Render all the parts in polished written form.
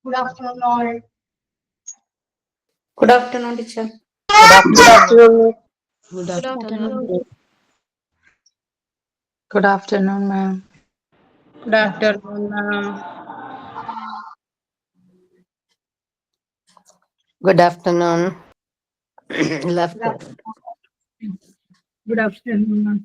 Good afternoon, all. Good afternoon, teacher. Good afternoon. Good Good afternoon. afternoon. Good afternoon, ma'am. Good afternoon, ma'am. Good afternoon. Left. Good afternoon, ma'am.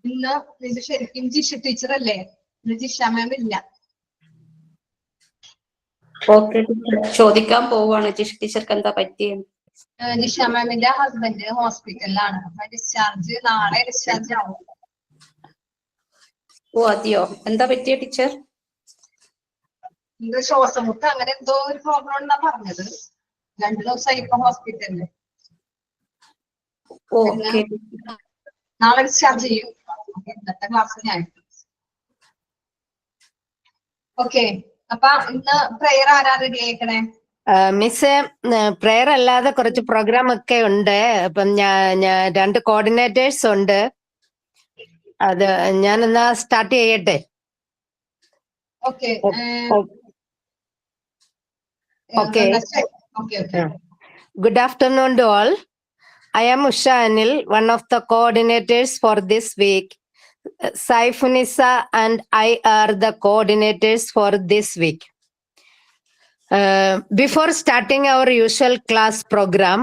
ഇന്ന് ഇത് ശരിക്കും Jisha teacher അല്ലേ? ഇന്ന് ജിഷ മാം ഇല്ല. Okay teacher. ചോദിക്കാൻ പോവാണ് ടീച്ചർക്ക് എന്താ പറ്റിയത്? ജിഷ മാമിന്റെ ഹസ്ബൻഡ് ഹോസ്പിറ്റലിലാണ്. അപ്പൊ നാളെ ഡിസ്ചാർജ് ആവും. ഓ അതെയോ, എന്താ പറ്റിയ ടീച്ചർ? ഇത് ശ്വാസമുട്ട് അങ്ങനെ എന്തോ ഒരു പ്രോബ്ലം ഉണ്ടെന്നാ പറഞ്ഞത്. 2 ദിവസമായി ഇപ്പൊ ഹോസ്പിറ്റലില്. ഓക്കെ. നാളെ ഡിസ്ചാർജ് ചെയ്യും. ഇന്നത്തെ ക്ലാസ് ഞാൻ. ഓക്കെ, അപ്പൊ ഇന്ന് പ്രെയർ ആരാ റെഡി ആയിക്കണേ? മിസ്, പ്രെയർ അല്ലാതെ കുറച്ച് പ്രോഗ്രാം ഒക്കെ ഉണ്ട്. അപ്പം ഞാൻ 2 കോർഡിനേറ്റേഴ്സ് ഉണ്ട്. അത് ഞാൻ എന്നാ സ്റ്റാർട്ട് ചെയ്യട്ടെ? Okay. Okay. Good afternoon to all. I am Usha Anil, one of the coordinators for this week. Saifunisa and I are the coordinators for this week. Before starting our usual class program,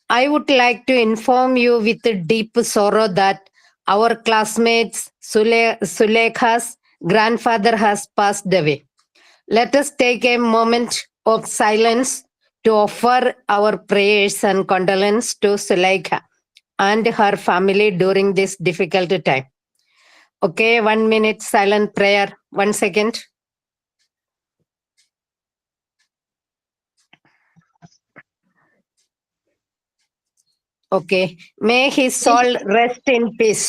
I would like to inform you with deep sorrow that our classmates Sulekha's grandfather has passed away. Let us take a moment of silence to offer our prayers and condolence to Sulekha and her family during this difficult time. Okay, 1 minute silent prayer. 1 second. Okay, may his soul rest in peace.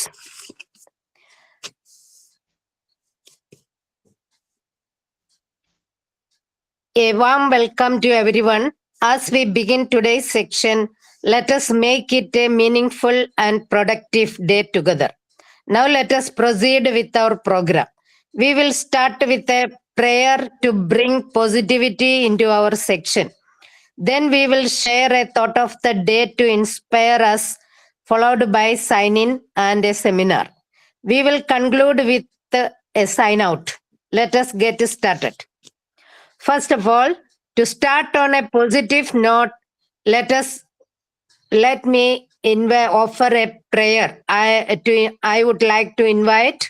A warm welcome to everyone. As we begin today's section, let us make it a meaningful and productive day together. Now let us proceed with our program. We will start with a prayer to bring positivity into our section. Then we will share a thought of the day to inspire us, followed by sign-in and a seminar. We will conclude with a sign-out. Let us get started. First of all, to start on a positive note, let me offer a prayer. I would like to invite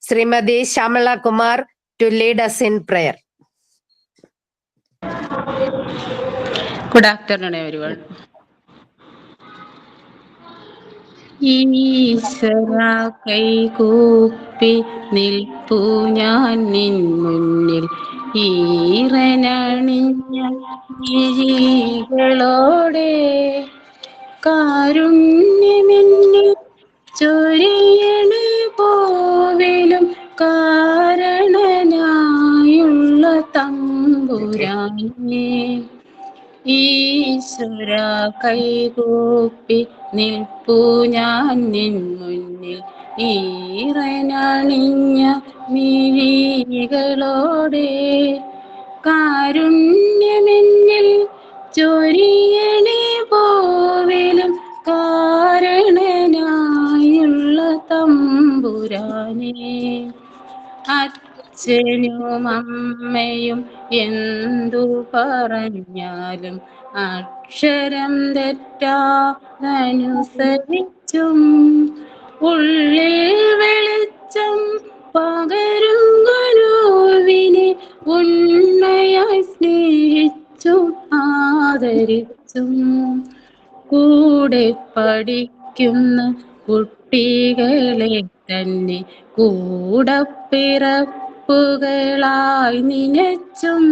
Srimati Shamala Kumar to lead us in prayer. Good afternoon, everyone. ഈശ്വര കൈകൂപ്പി നിൽപ്പു ഞാൻ നിൻ മുന്നിൽ ഈറനണിഞ്ഞ മിഴികളോടെ കാരുണ്യമെന്നിൽ ചൊരിയണേ പോവിലും കാരണനായുള്ള തമ്പുരാനേ ഈശ്വര കൈകൂപ്പി നിൽപ്പു ഞാൻ നിൻ മുന്നിൽ ഈറനണിഞ്ഞ മിഴികളോടെ കാരുണ്യമെന്നിൽ ചൊരിയണേ പോവിലും കാരണനായുള്ള തമ്പുരാനേ അച്ഛനും അമ്മയും എന്തു പറഞ്ഞാലും അക്ഷരം തെറ്റാതനുസരിച്ചും ഉള്ളിൽ വെളിച്ചം പകരും ഗുരുവിനെ ഉണ്മയായി സ്നേഹിച്ചും ആദരിച്ചും കൂടെ പഠിക്കുന്ന കുട്ടികളെ തന്നെ കൂടപ്പിറപ്പുകളായി നിനച്ചും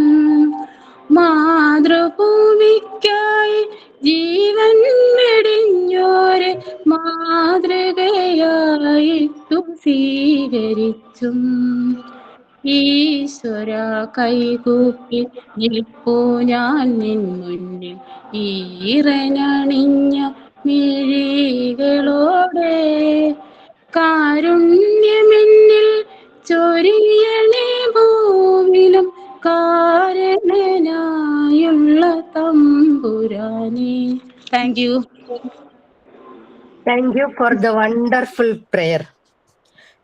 മാതൃഭൂമിക്കായി ജീവൻ വെടിഞ്ഞോരെ മാതൃകയായിട്ടു സ്വീകരിച്ചും ഈശ്വര കൈകൂപ്പി നിൽപ്പൂ ഞാൻ നിൻ മുന്നിൽ ഈറനണിഞ്ഞ മിഴികളോടെ കാരുണ്യമെന്നിൽ ചൊരിയണേ ഭൂവിലും കാരണനായുള്ള തമ്പുരാനേ. Thank you. Thank you for the wonderful prayer.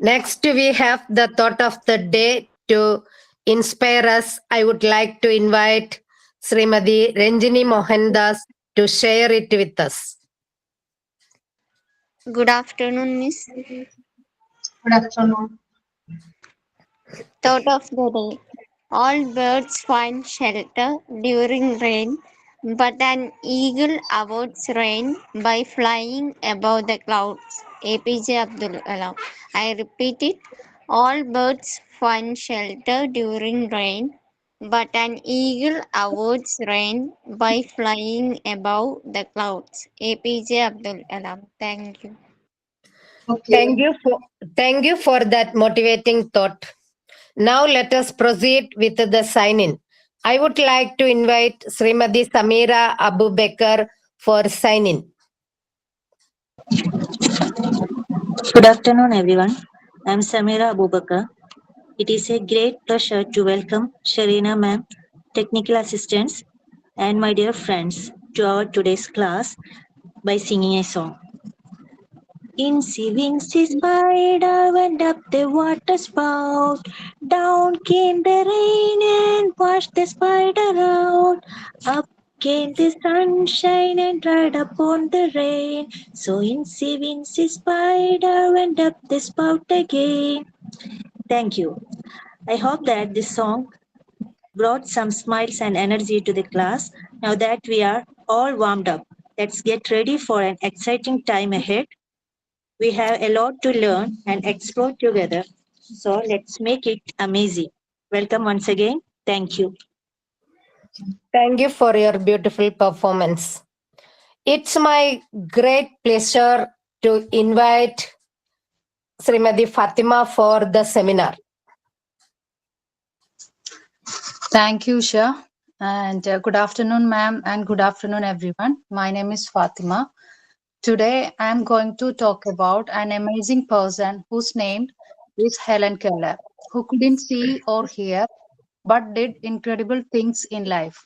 Next, we have the thought of the day to inspire us. I would like to invite Srimati Ranjini Mohandas to share it with us. Good afternoon, Miss. Good afternoon. Thought of the day. All birds find shelter during rain, but an eagle avoids rain by flying above the clouds. APJ Abdul Kalam. I repeat it. All birds find shelter during rain, but an eagle avoids rain by flying above the clouds. APJ Abdul Kalam. Thank you. Okay. Thank you for that motivating thought. Now let us proceed with the sign-in. I would like to invite Srimati Samira Abu Bekar for sign-in. Good afternoon, everyone. I am Samira Abubakar. It is a great pleasure to welcome Sharina ma'am, technical assistants, and my dear friends to our today's class by singing a song. Incy Wincy Spider went up the water spout. Down came the rain and washed the spider out. Up came the sunshine and dried upon the rain. So Incy Wincy Spider went up the spout again. Thank you. I hope that this song brought some smiles and energy to the class. Now that we are all warmed up, let's get ready for an exciting time ahead. We have a lot to learn and explore together. So let's make it amazing. Welcome once again. Thank you. Thank you for your beautiful performance. It's my great pleasure to invite Srimati Fatima for the seminar. Thank you, Shah. And good afternoon, ma'am, and good afternoon, everyone. My name is Fatima. Today, I am going to talk about an amazing person whose name is Helen Keller, who couldn't see or hear, but did incredible things in life.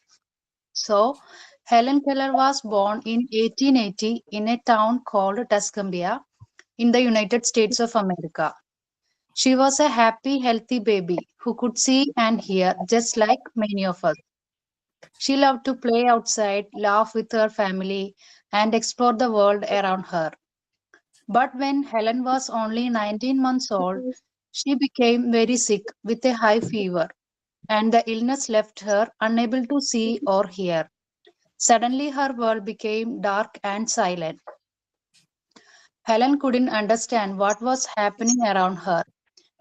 So, Helen Keller was born in 1880 in a town called Tuscumbia in the United States of America. She was a happy, healthy baby who could see and hear just like many of us. She loved to play outside, laugh with her family, and explore the world around her. But when Helen was only 19 months old, she became very sick with a high fever, and the illness left her unable to see or hear. Suddenly, her world became dark and silent. Helen couldn't understand what was happening around her,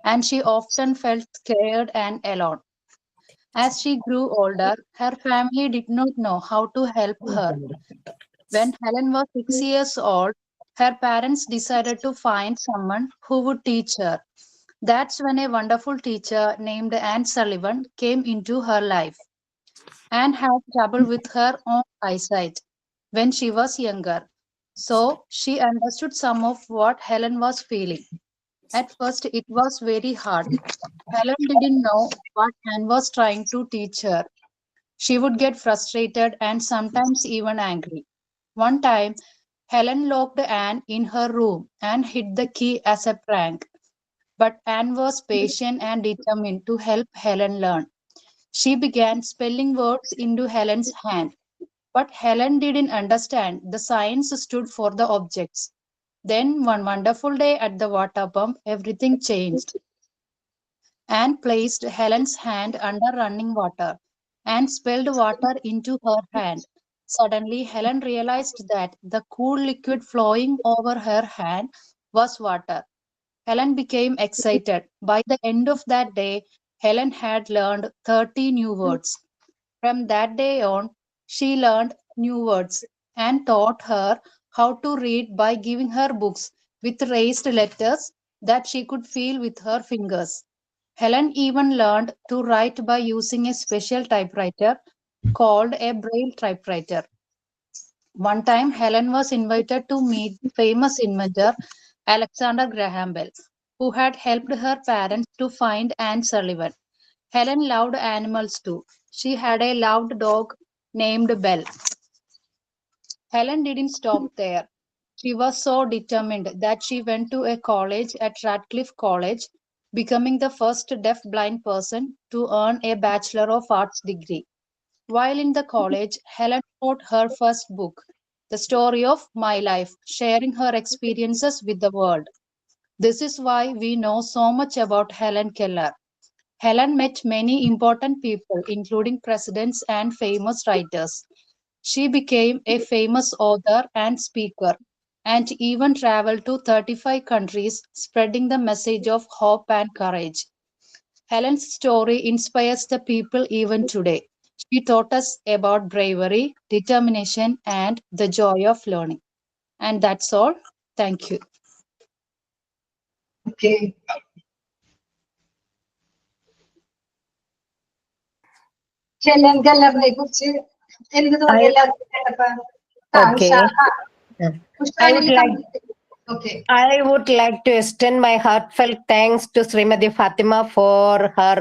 and she often felt scared and alone. As she grew older, her family did not know how to help her. When Helen was 6 years old, her parents decided to find someone who would teach her. That's when a wonderful teacher named Anne Sullivan came into her life. Anne had trouble with her own eyesight when she was younger, so she understood some of what Helen was feeling. At first, it was very hard. Helen didn't know what Anne was trying to teach her. She would get frustrated and sometimes even angry. One time, Helen locked Anne in her room and hid the key as a prank. But Anne was patient and determined to help Helen learn. She began spelling words into Helen's hand. But Helen didn't understand the signs stood for the objects. Then, one wonderful day at the water pump, everything changed. Anne placed Helen's hand under running water and spilled water into her hand. Suddenly, Helen realized that the cool liquid flowing over her hand was water. Helen became excited. By the end of that day, Helen had learned 30 new words. From that day on, she learned new words and taught her how to read by giving her books with raised letters that she could feel with her fingers. Helen even learned to write by using a special typewriter called a Braille typewriter. One time, Helen was invited to meet famous inventor Alexander Graham Bell, who had helped her parents to find Anne Sullivan. Helen loved animals too. She had a loved dog named Belle. Helen didn't stop there. She was so determined that she went to a college at Radcliffe College, becoming the first deaf-blind person to earn a Bachelor of Arts degree. While in the college, Helen wrote her first book, The Story of My Life, sharing her experiences with the world. This is why we know so much about Helen Keller. Helen met many important people, including presidents and famous writers. She became a famous author and speaker, and even traveled to 35 countries, spreading the message of hope and courage. Helen's story inspires the people even today. She taught us about bravery, determination, and the joy of learning. And that's all. Thank you. Okay. Helen കെല്ലറിനെ കുറിച്ച് എന്ത് തോന്നി എല്ലാവർക്കും കേട്ടപ്പോ? Okay. Okay. I would like to extend my heartfelt thanks to Srimati Fatima for her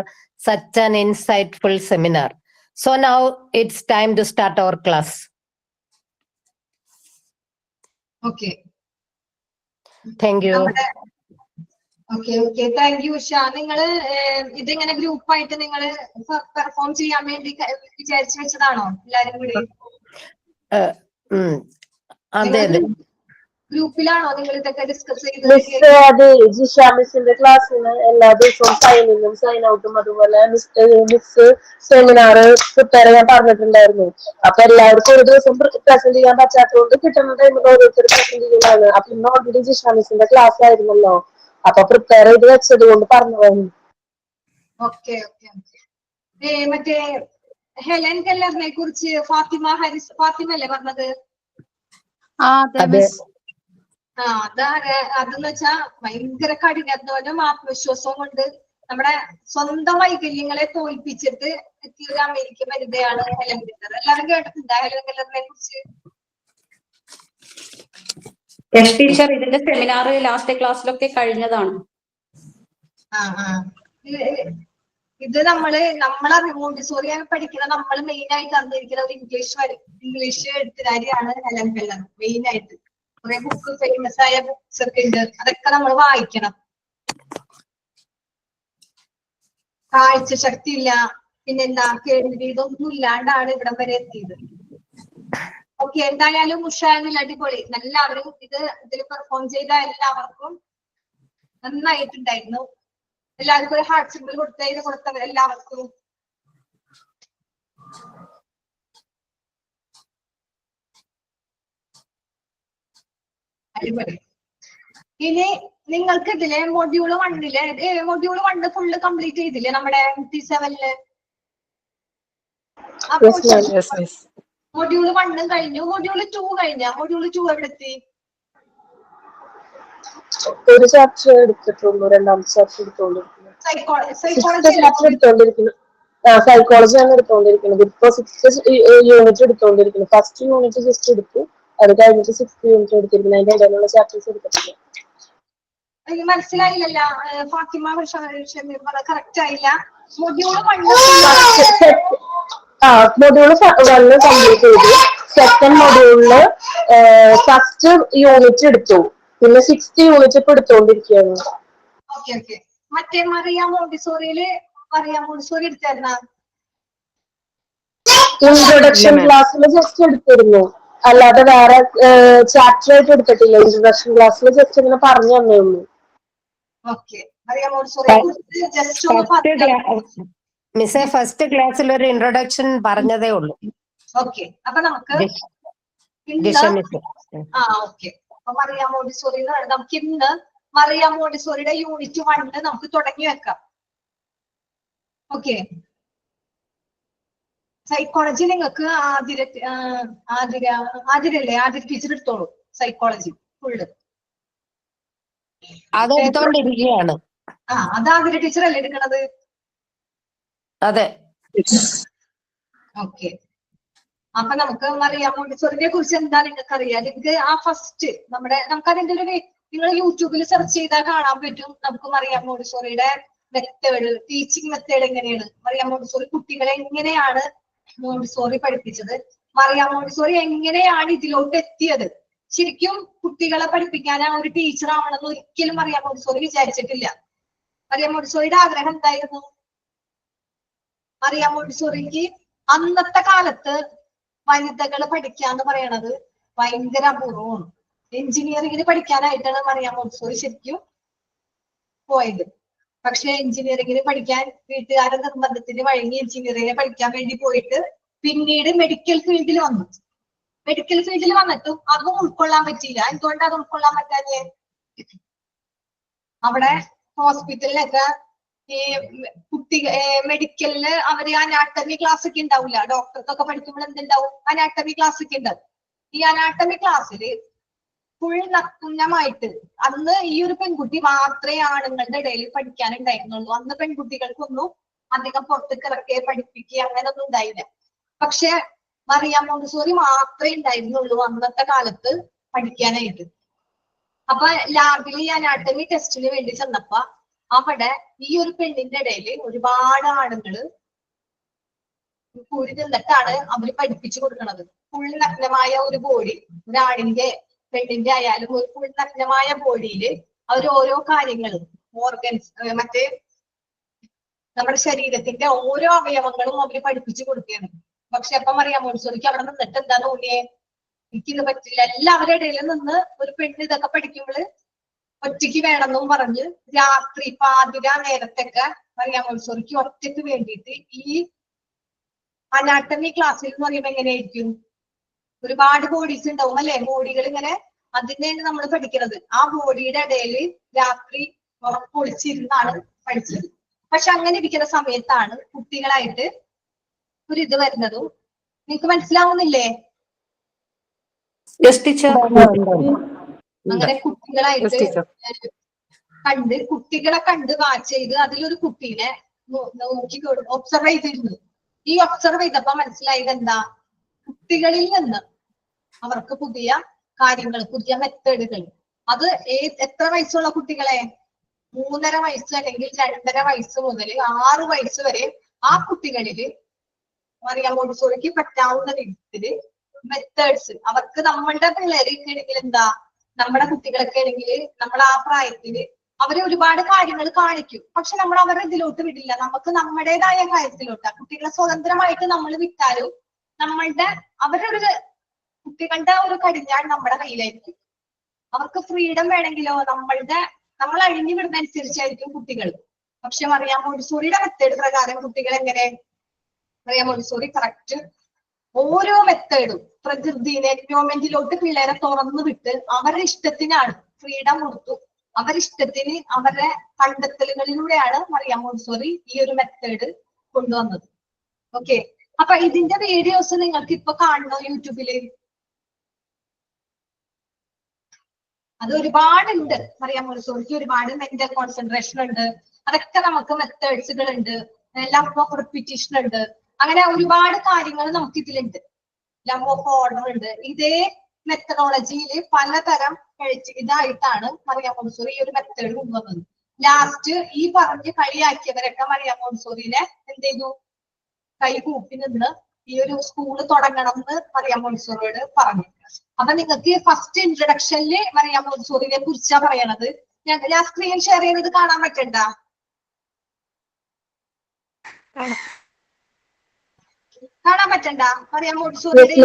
such an insightful seminar. So now it's time to start our class. Okay. Thank you. Okay okay thank you Usha. നിങ്ങള് ഇതിങ്ങനെ ഗ്രൂപ്പായിട്ട് നിങ്ങള് perform ചെയ്യാൻ വേണ്ടി വിചാരിച്ചു വെച്ചതാണോ എല്ലാരും കൂടി? അതെ അതെ. ഗ്രൂപ്പിലാണോ നിങ്ങൾ ഇതൊക്കെ ഡിസ്കസ് ചെയ്തത്? അത് ജിഷ മിസ്സിന്റെ ക്ലാസ്സിന് എല്ലാ ദിവസവും സൈൻ ഇന്നും സൈൻ ഔട്ടും അതുപോലെ മിസ് സെമിനാർ പ്രിപ്പയർ ചെയ്യാൻ പറഞ്ഞിട്ടുണ്ടായിരുന്നു. അപ്പൊ എല്ലാവർക്കും ഒരു ദിവസം പ്രസന്റ് ചെയ്യാൻ പറ്റാത്തതുകൊണ്ട് കിട്ടുന്ന ടൈമിൽ ഓരോരുത്തർ പ്രസന്റ് ചെയ്യുന്നതാണ്. അപ്പൊ ഇന്ന് ഓൾറെഡി ജിഷ മിസ്സിന്റെ ക്ലാസ് ആയിരുന്നല്ലോ, അപ്പൊ പ്രിപ്പയർ ചെയ്ത് വെച്ചത് കൊണ്ട് പറഞ്ഞതാണ്. Okay okay okay. മറ്റേ ഹെലൻ കെല്ലറിനെ കുറിച്ച് ഫാത്തിമ അല്ലേ പറഞ്ഞത്? അതെന്ന് വെച്ചാ ഭയങ്കര കഠിനാധ്വാനം ആത്മവിശ്വാസവും കൊണ്ട് നമ്മുടെ സ്വന്തം വൈകല്യങ്ങളെ തോൽപ്പിച്ചിട്ട് എത്തിയ ഒരു അമേരിക്കൻ വനിതയാണ് ഹെലൻ കെല്ലർ. എല്ലാവരും കേട്ടിട്ടുണ്ടോ ഹെലൻ കെല്ലറിനെ കുറിച്ച്? ടീച്ചർ ഇതിന്റെ സെമിനാർ ലാസ്റ്റ് ക്ലാസ്സിലൊക്കെ കഴിഞ്ഞതാണ്. ഇത് നമ്മളെ മോണ്ടിസോറി പഠിക്കുന്ന നമ്മൾ മെയിൻ ആയിട്ട് അറിഞ്ഞിരിക്കുന്ന ഒരു ഇംഗ്ലീഷ് എഴുത്തുകാരിയാണ് ഹെലൻ കെല്ലർ. മെയിൻ ആയിട്ട് കുറെ ബുക്ക് ഫേമസ് ആയ ബുക്സ് ഒക്കെ ഉണ്ട്, അതൊക്കെ നമ്മൾ വായിക്കണം. കാഴ്ച ശക്തി ഇല്ല, പിന്നെന്താ കേൾവി, ഇതൊന്നും ഇല്ലാണ്ടാണ് ഇവിടം വരെ എത്തിയത്. ഓക്കെ, എന്തായാലും ഉഷാറിൽ അടിപൊളി. എല്ലാവരും ഇതിൽ പെർഫോം ചെയ്ത എല്ലാവർക്കും നന്നായിട്ടുണ്ടായിരുന്നു. എല്ലാവർക്കും ഒരു ഹാർട്ട് സിമ്പിൾ കൊടുത്തവർ എല്ലാവർക്കും അടിപൊളി. ഇനി നിങ്ങൾക്ക് ഇതിലെ മൊഡ്യൂൾ 1 ഫുള്ള് കംപ്ലീറ്റ് ചെയ്തില്ലേ നമ്മുടെ 57-ല്? മൊഡ്യൂൾ 1 കഴിഞ്ഞു. മൊഡ്യൂൾ 2 കഴിഞ്ഞ? മൊഡ്യൂൾ 2 എവിടെ എത്തി? ഒരു ചാപ്റ്റർ എടുത്തിട്ടുള്ളൂ, രണ്ടാമത്തെ ചാപ്റ്റർ എടുത്തോണ്ടിരിക്കുന്നു. സൈക്കോളജിയാണ് എടുത്തോണ്ടിരിക്കുന്നത്. ഇപ്പൊ 6th യൂണിറ്റ് എടുത്തോണ്ടിരിക്കുന്നു. ഫസ്റ്റ് യൂണിറ്റ് ജസ്റ്റ് എടുത്തു, അത് കഴിഞ്ഞിട്ട് 6th യൂണിറ്റ് എടുത്തിരിക്കുന്നു. അതിന്റെ ഇടയിലുള്ള ചാപ്റ്റേഴ്സ് എടുത്തിട്ടില്ല. മനസ്സിലായില്ല ഫാത്തിമ, കറക്റ്റ് ആയില്ല. മൊഡ്യൂൾ 1 കംപ്ലീറ്റ് ചെയ്തു. സെക്കൻഡ് മൊഡ്യൂളില് ഫസ്റ്റ് യൂണിറ്റ് എടുത്തു, പിന്നെ 6th യൂണിറ്റ് ഇപ്പൊ എടുത്തോണ്ടിരിക്കുകയാണ്. Okay okay. മറ്റേ മറിയ മോണ്ടിസോറി എടുത്തായിരുന്ന? ഇൻട്രൊഡക്ഷൻ ക്ലാസ്സിൽ ജസ്റ്റ് എടുത്തിരുന്നു, അല്ലാതെ വേറെ ചാപ്റ്റർ ആയിട്ട് എടുത്തിട്ടില്ല. ഇൻട്രൊഡക്ഷൻ ക്ലാസ്സിൽ ജസ്റ്റ് ഇങ്ങനെ പറഞ്ഞു തന്നേ ഉള്ളൂ. മിസ്സേ ഫസ്റ്റ് ക്ലാസ്സിൽ ഒരു ഇൻട്രൊഡക്ഷൻ പറഞ്ഞതേ ഉള്ളൂ. ഓക്കെ, അപ്പൊ നമുക്ക് മറിയ മോണ്ടിസോറി നമുക്ക് ഇന്ന് മറിയ മോണ്ടിസോറിയുടെ യൂണിറ്റ് 1 നമുക്ക് തുടങ്ങി വെക്കാം. ഓക്കെ, സൈക്കോളജി നിങ്ങൾക്ക് ആതിര ടീച്ചർ എടുത്തോളൂ. സൈക്കോളജി ഫുള്ള് അതെടുത്തോണ്ടിരിക്കുകയാണ്. അത് ആതിര ടീച്ചർ അല്ലേ എടുക്കണത്? അതെ. ഓക്കെ. അപ്പൊ നമുക്ക് മറിയാം മോണ്ടിസോറിനെ കുറിച്ച് എന്താ നിങ്ങൾക്ക് അറിയാം? നിങ്ങൾക്ക് ആ ഫസ്റ്റ് നമുക്കതിന്റെ ഒരു നിങ്ങൾ യൂട്യൂബിൽ സെർച്ച് ചെയ്താൽ കാണാൻ പറ്റും. നമുക്ക് മറിയാം മോണ്ടിസോറിയുടെ മെത്തേഡ്, ടീച്ചിങ് മെത്തേഡ് എങ്ങനെയാണ്, മറിയാം മോണ്ടിസോറി കുട്ടികളെ എങ്ങനെയാണ് മോണ്ടിസോറി പഠിപ്പിച്ചത്, മറിയാം മോണ്ടിസോറി എങ്ങനെയാണ് ഇതിലോട്ട് എത്തിയത്. ശരിക്കും കുട്ടികളെ പഠിപ്പിക്കാൻ ഒരു ടീച്ചർ ആവണമെന്ന് ഒരിക്കലും മറിയാം മോണ്ടിസോറി വിചാരിച്ചിട്ടില്ല. മറിയാം മോണ്ടിസോറിയുടെ ആഗ്രഹം എന്തായിരുന്നു? മറിയാം മോണ്ടിസോറിക്ക് അന്നത്തെ കാലത്ത് വനിതകൾ പഠിക്കാന്ന് പറയണത് ഭയങ്കര അപൂർവമാണ്. എഞ്ചിനീയറിംഗിന് പഠിക്കാനായിട്ടാണ് മറിയാം മോണ്ടിസോറി ശരിക്കും പോയത്. പക്ഷെ എഞ്ചിനീയറിംഗിന് പഠിക്കാൻ വീട്ടുകാരുടെ നിർബന്ധത്തിന് വഴങ്ങി എഞ്ചിനീയറിംഗിന് പഠിക്കാൻ വേണ്ടി പോയിട്ട് പിന്നീട് മെഡിക്കൽ ഫീൽഡിൽ വന്നു. മെഡിക്കൽ ഫീൽഡിൽ വന്നിട്ടും അതും ഉൾക്കൊള്ളാൻ പറ്റിയില്ല. എന്തുകൊണ്ട് അത് ഉൾക്കൊള്ളാൻ പറ്റാതെ? അവിടെ ഹോസ്പിറ്റലിലൊക്കെ ഈ മെഡിക്കലില് അവര് അനാട്ടമി ക്ലാസ് ഒക്കെ ഉണ്ടാവില്ല. ഡോക്ടർക്കൊക്കെ പഠിക്കുമ്പോൾ എന്തുണ്ടാവും? അനാട്ടമി ക്ലാസ് ഒക്കെ ഉണ്ടാവും. ഈ അനാട്ടമി ക്ലാസ്സില് ഫുൾ നഗ്നമായിട്ട് അന്ന് ഈ ഒരു പെൺകുട്ടി മാത്രമേ ആണുങ്ങളുടെ ഇടയിൽ പഠിക്കാനുണ്ടായിരുന്നുള്ളൂ. അന്ന് പെൺകുട്ടികൾക്കൊന്നും അധികം പുറത്തേക്ക് ഇറക്കിയെ പഠിപ്പിക്കുക അങ്ങനൊന്നും ഉണ്ടായില്ല. പക്ഷെ മറിയാം മോണ്ടിസോറി മാത്രമേ ഉണ്ടായിരുന്നുള്ളൂ അന്നത്തെ കാലത്ത് പഠിക്കാനായിട്ട്. അപ്പൊ ലാബിൽ ഈ അനാട്ടമി ടെസ്റ്റിന് വേണ്ടി ചെന്നപ്പോ അവിടെ ഈ ഒരു പെണ്ണിന്റെ ഇടയിൽ ഒരുപാട് ആണുങ്ങള് കൂടി നിന്നിട്ടാണ് അവര് പഠിപ്പിച്ചു കൊടുക്കുന്നത്. ഫുൾ നഗ്നമായ ഒരു ബോഡി, ഒരാണിന്റെ പെണ്ണിന്റെ ആയാലും ഒരു ഫുൾ നഗ്നമായ ബോഡിയില് അവർ ഓരോ കാര്യങ്ങളും ഓർഗൻസ് മറ്റേ നമ്മുടെ ശരീരത്തിന്റെ ഓരോ അവയവങ്ങളും അവര് പഠിപ്പിച്ചു കൊടുക്കുകയാണ്. പക്ഷെ അപ്പം അറിയാം മോണ്ടിസോറിക്ക് അവിടെ നിന്നിട്ട് എന്താ തോന്നിയേ? എനിക്കിത് പറ്റില്ല. എല്ലാവരുടെ ഇടയിൽ നിന്ന് ഒരു പെണ്ണ് ഇതൊക്കെ പഠിക്കുമ്പോൾ ഒറ്റയ്ക്ക് വേണമെന്നും പറഞ്ഞ് രാത്രി പാതിര നേരത്തൊക്കെ മറിയാം മോണ്ടിസോറിക്ക് ഒറ്റയ്ക്ക് വേണ്ടിയിട്ട് ഈ അനാട്ടമി ക്ലാസ്സിൽ എന്ന് പറയുമ്പോൾ എങ്ങനെയായിരിക്കും? ഒരുപാട് ബോഡീസ് ഉണ്ടാവും അല്ലെ? ബോഡികൾ ഇങ്ങനെ അതിനെയാണ് നമ്മൾ പഠിക്കുന്നത്. ആ ബോഡിയുടെ ഇടയിൽ രാത്രി ഉറപ്പൊളിച്ചിരുന്നാണ് പഠിച്ചത്. പക്ഷെ അങ്ങനെ ഇരിക്കുന്ന സമയത്താണ് കുട്ടികളായിട്ട് ഒരു ഇത് വരുന്നതും. നിങ്ങൾക്ക് മനസ്സിലാവുന്നില്ലേ? അങ്ങനെ കുട്ടികളായിട്ട് കുട്ടികളെ കണ്ട് വാച്ച് ചെയ്ത് അതിലൊരു കുട്ടീനെ നോക്കി ഒബ്സർവ് ചെയ്തിരുന്നു. ഈ ഒബ്സർവ് ചെയ്തപ്പോ മനസ്സിലായത് എന്താ? കുട്ടികളിൽ നിന്ന് അവർക്ക് പുതിയ കാര്യങ്ങൾ, പുതിയ മെത്തേഡുകൾ, അത് എത്ര വയസ്സുള്ള കുട്ടികളെ? 3.5 വയസ്സ് അല്ലെങ്കിൽ 2.5 വയസ്സ് മുതൽ 6 വയസ്സ് വരെ ആ കുട്ടികളില് മറിയാം മോണ്ടിസോറിക്ക് പറ്റാവുന്ന വിധത്തില് മെത്തേഡ്സ് അവർക്ക്, നമ്മളുടെ പിള്ളേരൊക്കെ ആണെങ്കിൽ എന്താ, നമ്മുടെ കുട്ടികളൊക്കെ ആണെങ്കിൽ നമ്മൾ ആ പ്രായത്തില് അവര് ഒരുപാട് കാര്യങ്ങൾ കാണിക്കും. പക്ഷെ നമ്മൾ അവരുടെ ഇതിലോട്ട് വിടില്ല. നമുക്ക് നമ്മുടേതായ കാര്യത്തിലോട്ടാ കുട്ടികളെ സ്വതന്ത്രമായിട്ട് നമ്മൾ വിട്ടാലും അവരുടെ കുട്ടികളുടെ ഒരു കടിഞ്ഞാൺ നമ്മുടെ കയ്യിലായിരിക്കും. അവർക്ക് ഫ്രീഡം വേണമെങ്കിലോ നമ്മൾ അഴിഞ്ഞു വിടുന്നതനുസരിച്ചായിരിക്കും കുട്ടികൾ. പക്ഷെ മറിയാം മോണ്ടിസോറിയുടെ മെത്തേഡ് പ്രകാരം കുട്ടികൾ എങ്ങനെ? മറിയാം മോണ്ടിസോറി കറക്റ്റ് ഓരോ മെത്തേഡും പ്രകൃതിയിലെ എൻവയോൺമെന്റിലോട്ട് പിള്ളേരെ തുറന്നു വിട്ട് അവരുടെ ഇഷ്ടത്തിനാണ് ഫ്രീഡം കൊടുത്തു. അവരുടെ ഇഷ്ടത്തിന് അവരുടെ കണ്ടെത്തലുകളിലൂടെയാണ് മറിയാം മോണ്ടിസോറി ഈ ഒരു മെത്തേഡ് കൊണ്ടുവന്നത്. ഓക്കെ, അപ്പൊ ഇതിന്റെ വീഡിയോസ് നിങ്ങൾക്ക് ഇപ്പൊ കാണണോ യൂട്യൂബില്? അത് ഒരുപാടുണ്ട്. മറിയാം മോണ്ടിസോറിക്ക് ഒരുപാട് മെന്റൽ കോൺസെൻട്രേഷൻ ഉണ്ട്. അതൊക്കെ നമുക്ക് മെത്തേഡ്സുകൾ ഉണ്ട്. ലവ് ഓഫ് റിപ്പീറ്റേഷൻ ഉണ്ട്. അങ്ങനെ ഒരുപാട് കാര്യങ്ങൾ നമുക്ക് ഇതിലുണ്ട്. ലവ് ഓഫ് ഓർഡർ ഉണ്ട്. ഇതേ മെത്തഡോളജിയിൽ പലതരം ഇതായിട്ടാണ് മറിയാം മോണ്ടിസോറി ഈ ഒരു മെത്തേഡ് കൊണ്ടുവന്നത്. ലാസ്റ്റ് ഈ പറഞ്ഞ് കളിയാക്കിയവരൊക്കെ മറിയാം മോണ്ടിസോറിനെ എന്ത് ചെയ്തു? കൈ കൂപ്പി നിന്ന് ഈ ഒരു സ്കൂള് തുടങ്ങണം എന്ന് മറിയാം മോണ്ടിസോറിയോട് പറഞ്ഞു. അപ്പൊ നിങ്ങൾക്ക് ഫസ്റ്റ് ഇൻട്രൊഡക്ഷനിൽ മറിയാം മോണ്ടിസോറിനെ കുറിച്ചാ പറയണത്. ഞാൻ സ്ക്രീൻ ഷെയർ ചെയ്യുന്നത് കാണാൻ പറ്റണ്ട? കാണാൻ പറ്റണ്ട? മറിയാം മോണ്ടിസോറിയുടെ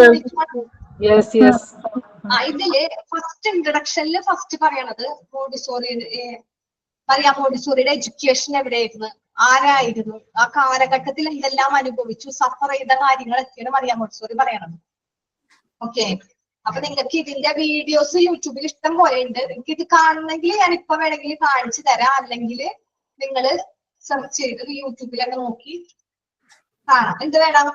ഇതില് ഫസ്റ്റ് ഇൻട്രൊഡക്ഷനിൽ ഫസ്റ്റ് പറയണത് മറിയാം മോണ്ടിസോറിയുടെ എഡ്യൂക്കേഷൻ എവിടെയായിരുന്നു, ആരായിരുന്നു, ആ കാലഘട്ടത്തിൽ എന്തെല്ലാം അനുഭവിച്ചു, സഫർ ചെയ്ത കാര്യങ്ങളൊക്കെയാണ് മറിയാം മോണ്ടിസോറി പറയണത്. ഓക്കെ, അപ്പൊ നിങ്ങൾക്ക് ഇതിന്റെ വീഡിയോസ് യൂട്യൂബിൽ ഇഷ്ടം പോലെ ഉണ്ട്. നിങ്ങൾക്ക് ഇത് കാണണമെങ്കിൽ ഞാൻ ഇപ്പൊ വേണമെങ്കിൽ കാണിച്ചു തരാം. അല്ലെങ്കിൽ നിങ്ങൾ സെർച്ച് ചെയ്ത് യൂട്യൂബിലൊക്കെ നോക്കി കാണാം. എന്ത് വേണം?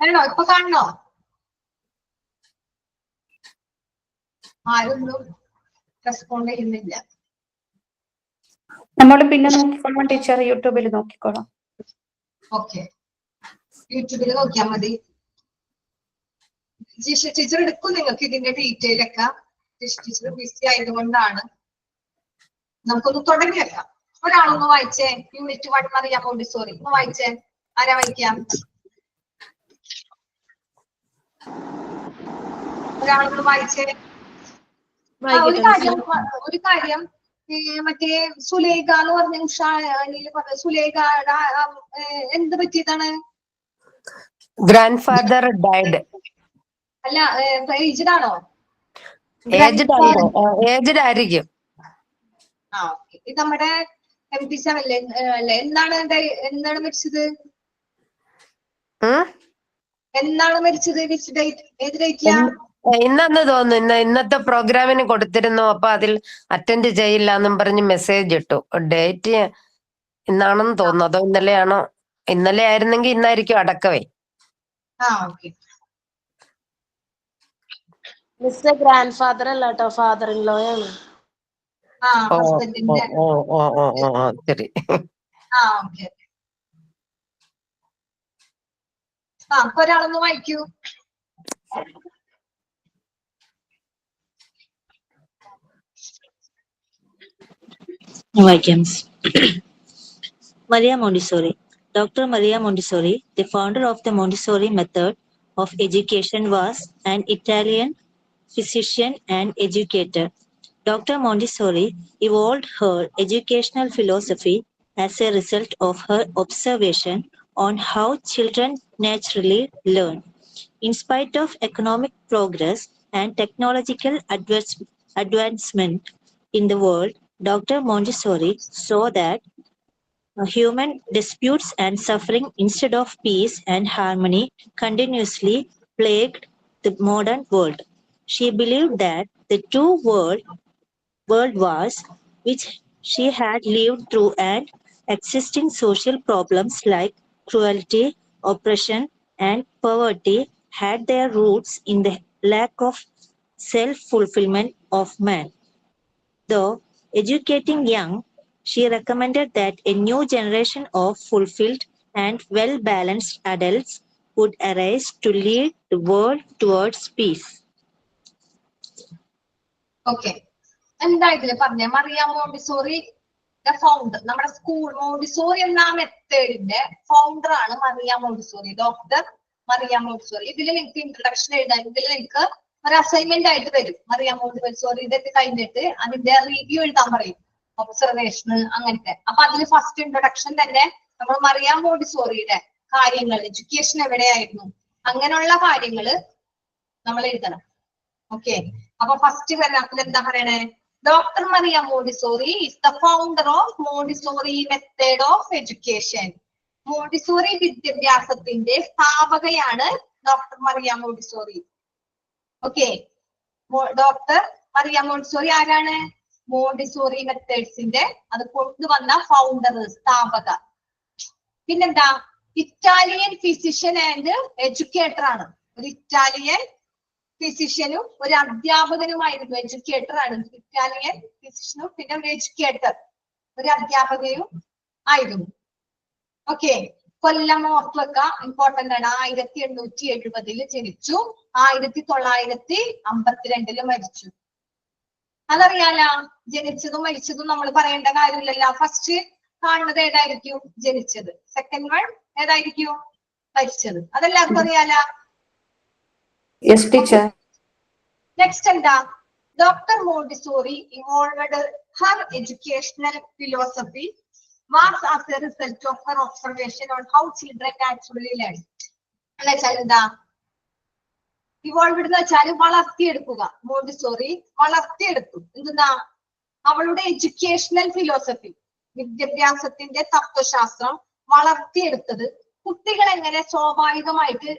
വേണോ? ഇപ്പൊ കാണണോ? ആരൊന്നും റെസ്പോണ്ട് ചെയ്യുന്നില്ല. നമ്മൾ പിന്നെ നോക്കിക്കോളാം ടീച്ചർ, യൂട്യൂബിൽ നോക്കിക്കോളാം. ഓക്കെ, യൂട്യൂബിൽ നോക്കിയാൽ മതി. ജിഷ ടീച്ചർ എടുക്കും നിങ്ങൾക്ക് ഇതിന്റെ ഡീറ്റെയിൽ ഒക്കെ. ജിഷ ടീച്ചർ ബിസി ആയതുകൊണ്ടാണ്. നമുക്കൊന്ന് തുടങ്ങിയല്ല. ഒരാളൊന്ന് വായിച്ചേ, യൂണിറ്റ് 1 മറിയാം മോണ്ടിസോറി ഒന്ന് വായിച്ചേ. ആരാ വായിക്കാം? ഒരാളൊന്ന് വായിച്ചേ. ഒരു കാര്യം മറ്റേ സുലേഖ എന്ന് പറഞ്ഞ ഉഷാനില് പറഞ്ഞ സുലേഖ എന്ത് പറ്റിയതാണ്? Grand father died. അല്ല, ഏജ്ഡ് ആണോ? ഏജ്ഡ് ആയിരിക്കും. ആ, ഓക്കെ. ഇത് നമ്മുടെ MP7 അല്ലേ? എന്താണ് മരിച്ചത്? എന്നാണ് മരിച്ചത്? Which date? ഏത് ഡേറ്റിലാ? ഇന്നെന്ന് തോന്നുന്നു. ഇന്നത്തെ പ്രോഗ്രാമിന് കൊടുത്തിരുന്നു. അപ്പൊ അതിൽ അറ്റൻഡ് ചെയ്യില്ല എന്നും പറഞ്ഞ് മെസ്സേജ് ഇട്ടു. ഡേറ്റ് ഇന്നാണെന്ന് തോന്നുന്നു. അതോ ഇന്നലെയാണോ? ഇന്നലെ ആയിരുന്നെങ്കിൽ ഇന്നായിരിക്കും അടക്കവേ. മിസ് ഗ്രാൻഡ് ഫാദർ അല്ല കേട്ടോ, ഫാദർ ഇൻ ലോ ആണ്. ശരി. ഒരാളൊന്ന് വായിക്കൂ. Maria Montessori. Dr. Maria Montessori, the founder of the Montessori method of education, was an Italian physician and educator. Dr. Montessori evolved her educational philosophy as a result of her observation on how children naturally learn. In spite of economic progress and technological advancement in the world, Dr. Montessori saw that human disputes and suffering instead of peace and harmony continuously plagued the modern world. She believed that the two world wars which she had lived through and existing social problems like cruelty, oppression, and poverty had their roots in the lack of self-fulfillment of man. Though educating young, she recommended that a new generation of fulfilled and well-balanced adults would arise to lead the world towards peace. Okay, എന്താ ഇതില് പറഞ്ഞ Maria Montessori founder, നമ്മുടെ school Montessori എന്ന മെത്തേഡിന്റെ founder ആണ് Maria Montessori, doctor Maria Montessori. ഇതിൽ നിങ്ങൾക്ക് introduction എഴുതാൻ, ഇതിൽ നിങ്ങൾക്ക് ഒരു അസൈൻമെന്റ് ആയിട്ട് തരും. മറിയ മോണ്ടിസോറി ഇതൊക്കെ കഴിഞ്ഞിട്ട് അതിന്റെ റിവ്യൂ എഴുതാൻ പറയും, ഒബ്സർവേഷൻ അങ്ങനത്തെ. അപ്പൊ അതിൽ ഫസ്റ്റ് ഇൻട്രൊഡക്ഷൻ തന്നെ നമ്മൾ മറിയ മോണ്ടിസോറിയുടെ കാര്യങ്ങൾ, എഡ്യൂക്കേഷൻ എവിടെയായിരുന്നു, അങ്ങനെയുള്ള കാര്യങ്ങള് നമ്മൾ എഴുതണം. ഓക്കെ, അപ്പൊ ഫസ്റ്റ് പാരഗ്രാഫിൽ എന്താ പറയണേ? Doctor Maria Montessori is the founder of Montessori method of education. Montessori വിദ്യാഭ്യാസത്തിന്റെ സ്ഥാപകയാണ് doctor Maria Montessori. Okay, doctor Maria Montessori ആരാണ്? മോണ്ടിസോറി മെത്തേഡ്സിന്റെ അത് കൊണ്ടുവന്ന ഫൗണ്ടർ, സ്ഥാപക. പിന്നെന്താ? ഇറ്റാലിയൻ ഫിസിഷ്യൻ ആൻഡ് എഡ്യൂക്കേറ്റർ ആണ്. ഒരു ഇറ്റാലിയൻ ഫിസിഷ്യനും ഒരു അധ്യാപകനുമായിരുന്നു. എഡ്യൂക്കേറ്റർ ആണ്. ഇറ്റാലിയൻ ഫിസിഷ്യനും പിന്നെ ഒരു എഡ്യൂക്കേറ്റർ, ഒരു അധ്യാപകയും ആയിരുന്നു. ഓക്കെ, കൊല്ലം ഓർത്ത് വെക്ക, ഇമ്പോർട്ടന്റ് ആണ്. 1870 ജനിച്ചു, 1952 മരിച്ചു. അതറിയാല, ജനിച്ചതും മരിച്ചതും നമ്മൾ പറയേണ്ട കാര്യമില്ലല്ലോ. ഫസ്റ്റ് കാണുന്നത് ഏതായിരിക്കും? ജനിച്ചത്. സെക്കൻഡ് വൺ ഏതായിരിക്കും? മരിച്ചത്. അതെല്ലാവർക്കും അറിയാലോ. നെക്സ്റ്റ് എന്താ? Doctor Montessori evolved her educational philosophy was as a result of her observation on how children naturally learn. എന്ന് വെച്ചാൽ എന്താ? ഇവോൾവഡ് എന്ന് വെച്ചാൽ വളർത്തിയെടുക്കുക. മോണ്ടിസോറി വളർത്തിയെടുത്തു. എന്തെന്നാ? അവളുടെ എഡ്യൂക്കേഷണൽ ഫിലോസഫി, വിദ്യാഭ്യാസത്തിന്റെ തത്വശാസ്ത്രം വളർത്തിയെടുത്തത് കുട്ടികൾ എങ്ങനെ സ്വാഭാവികമായിട്ട്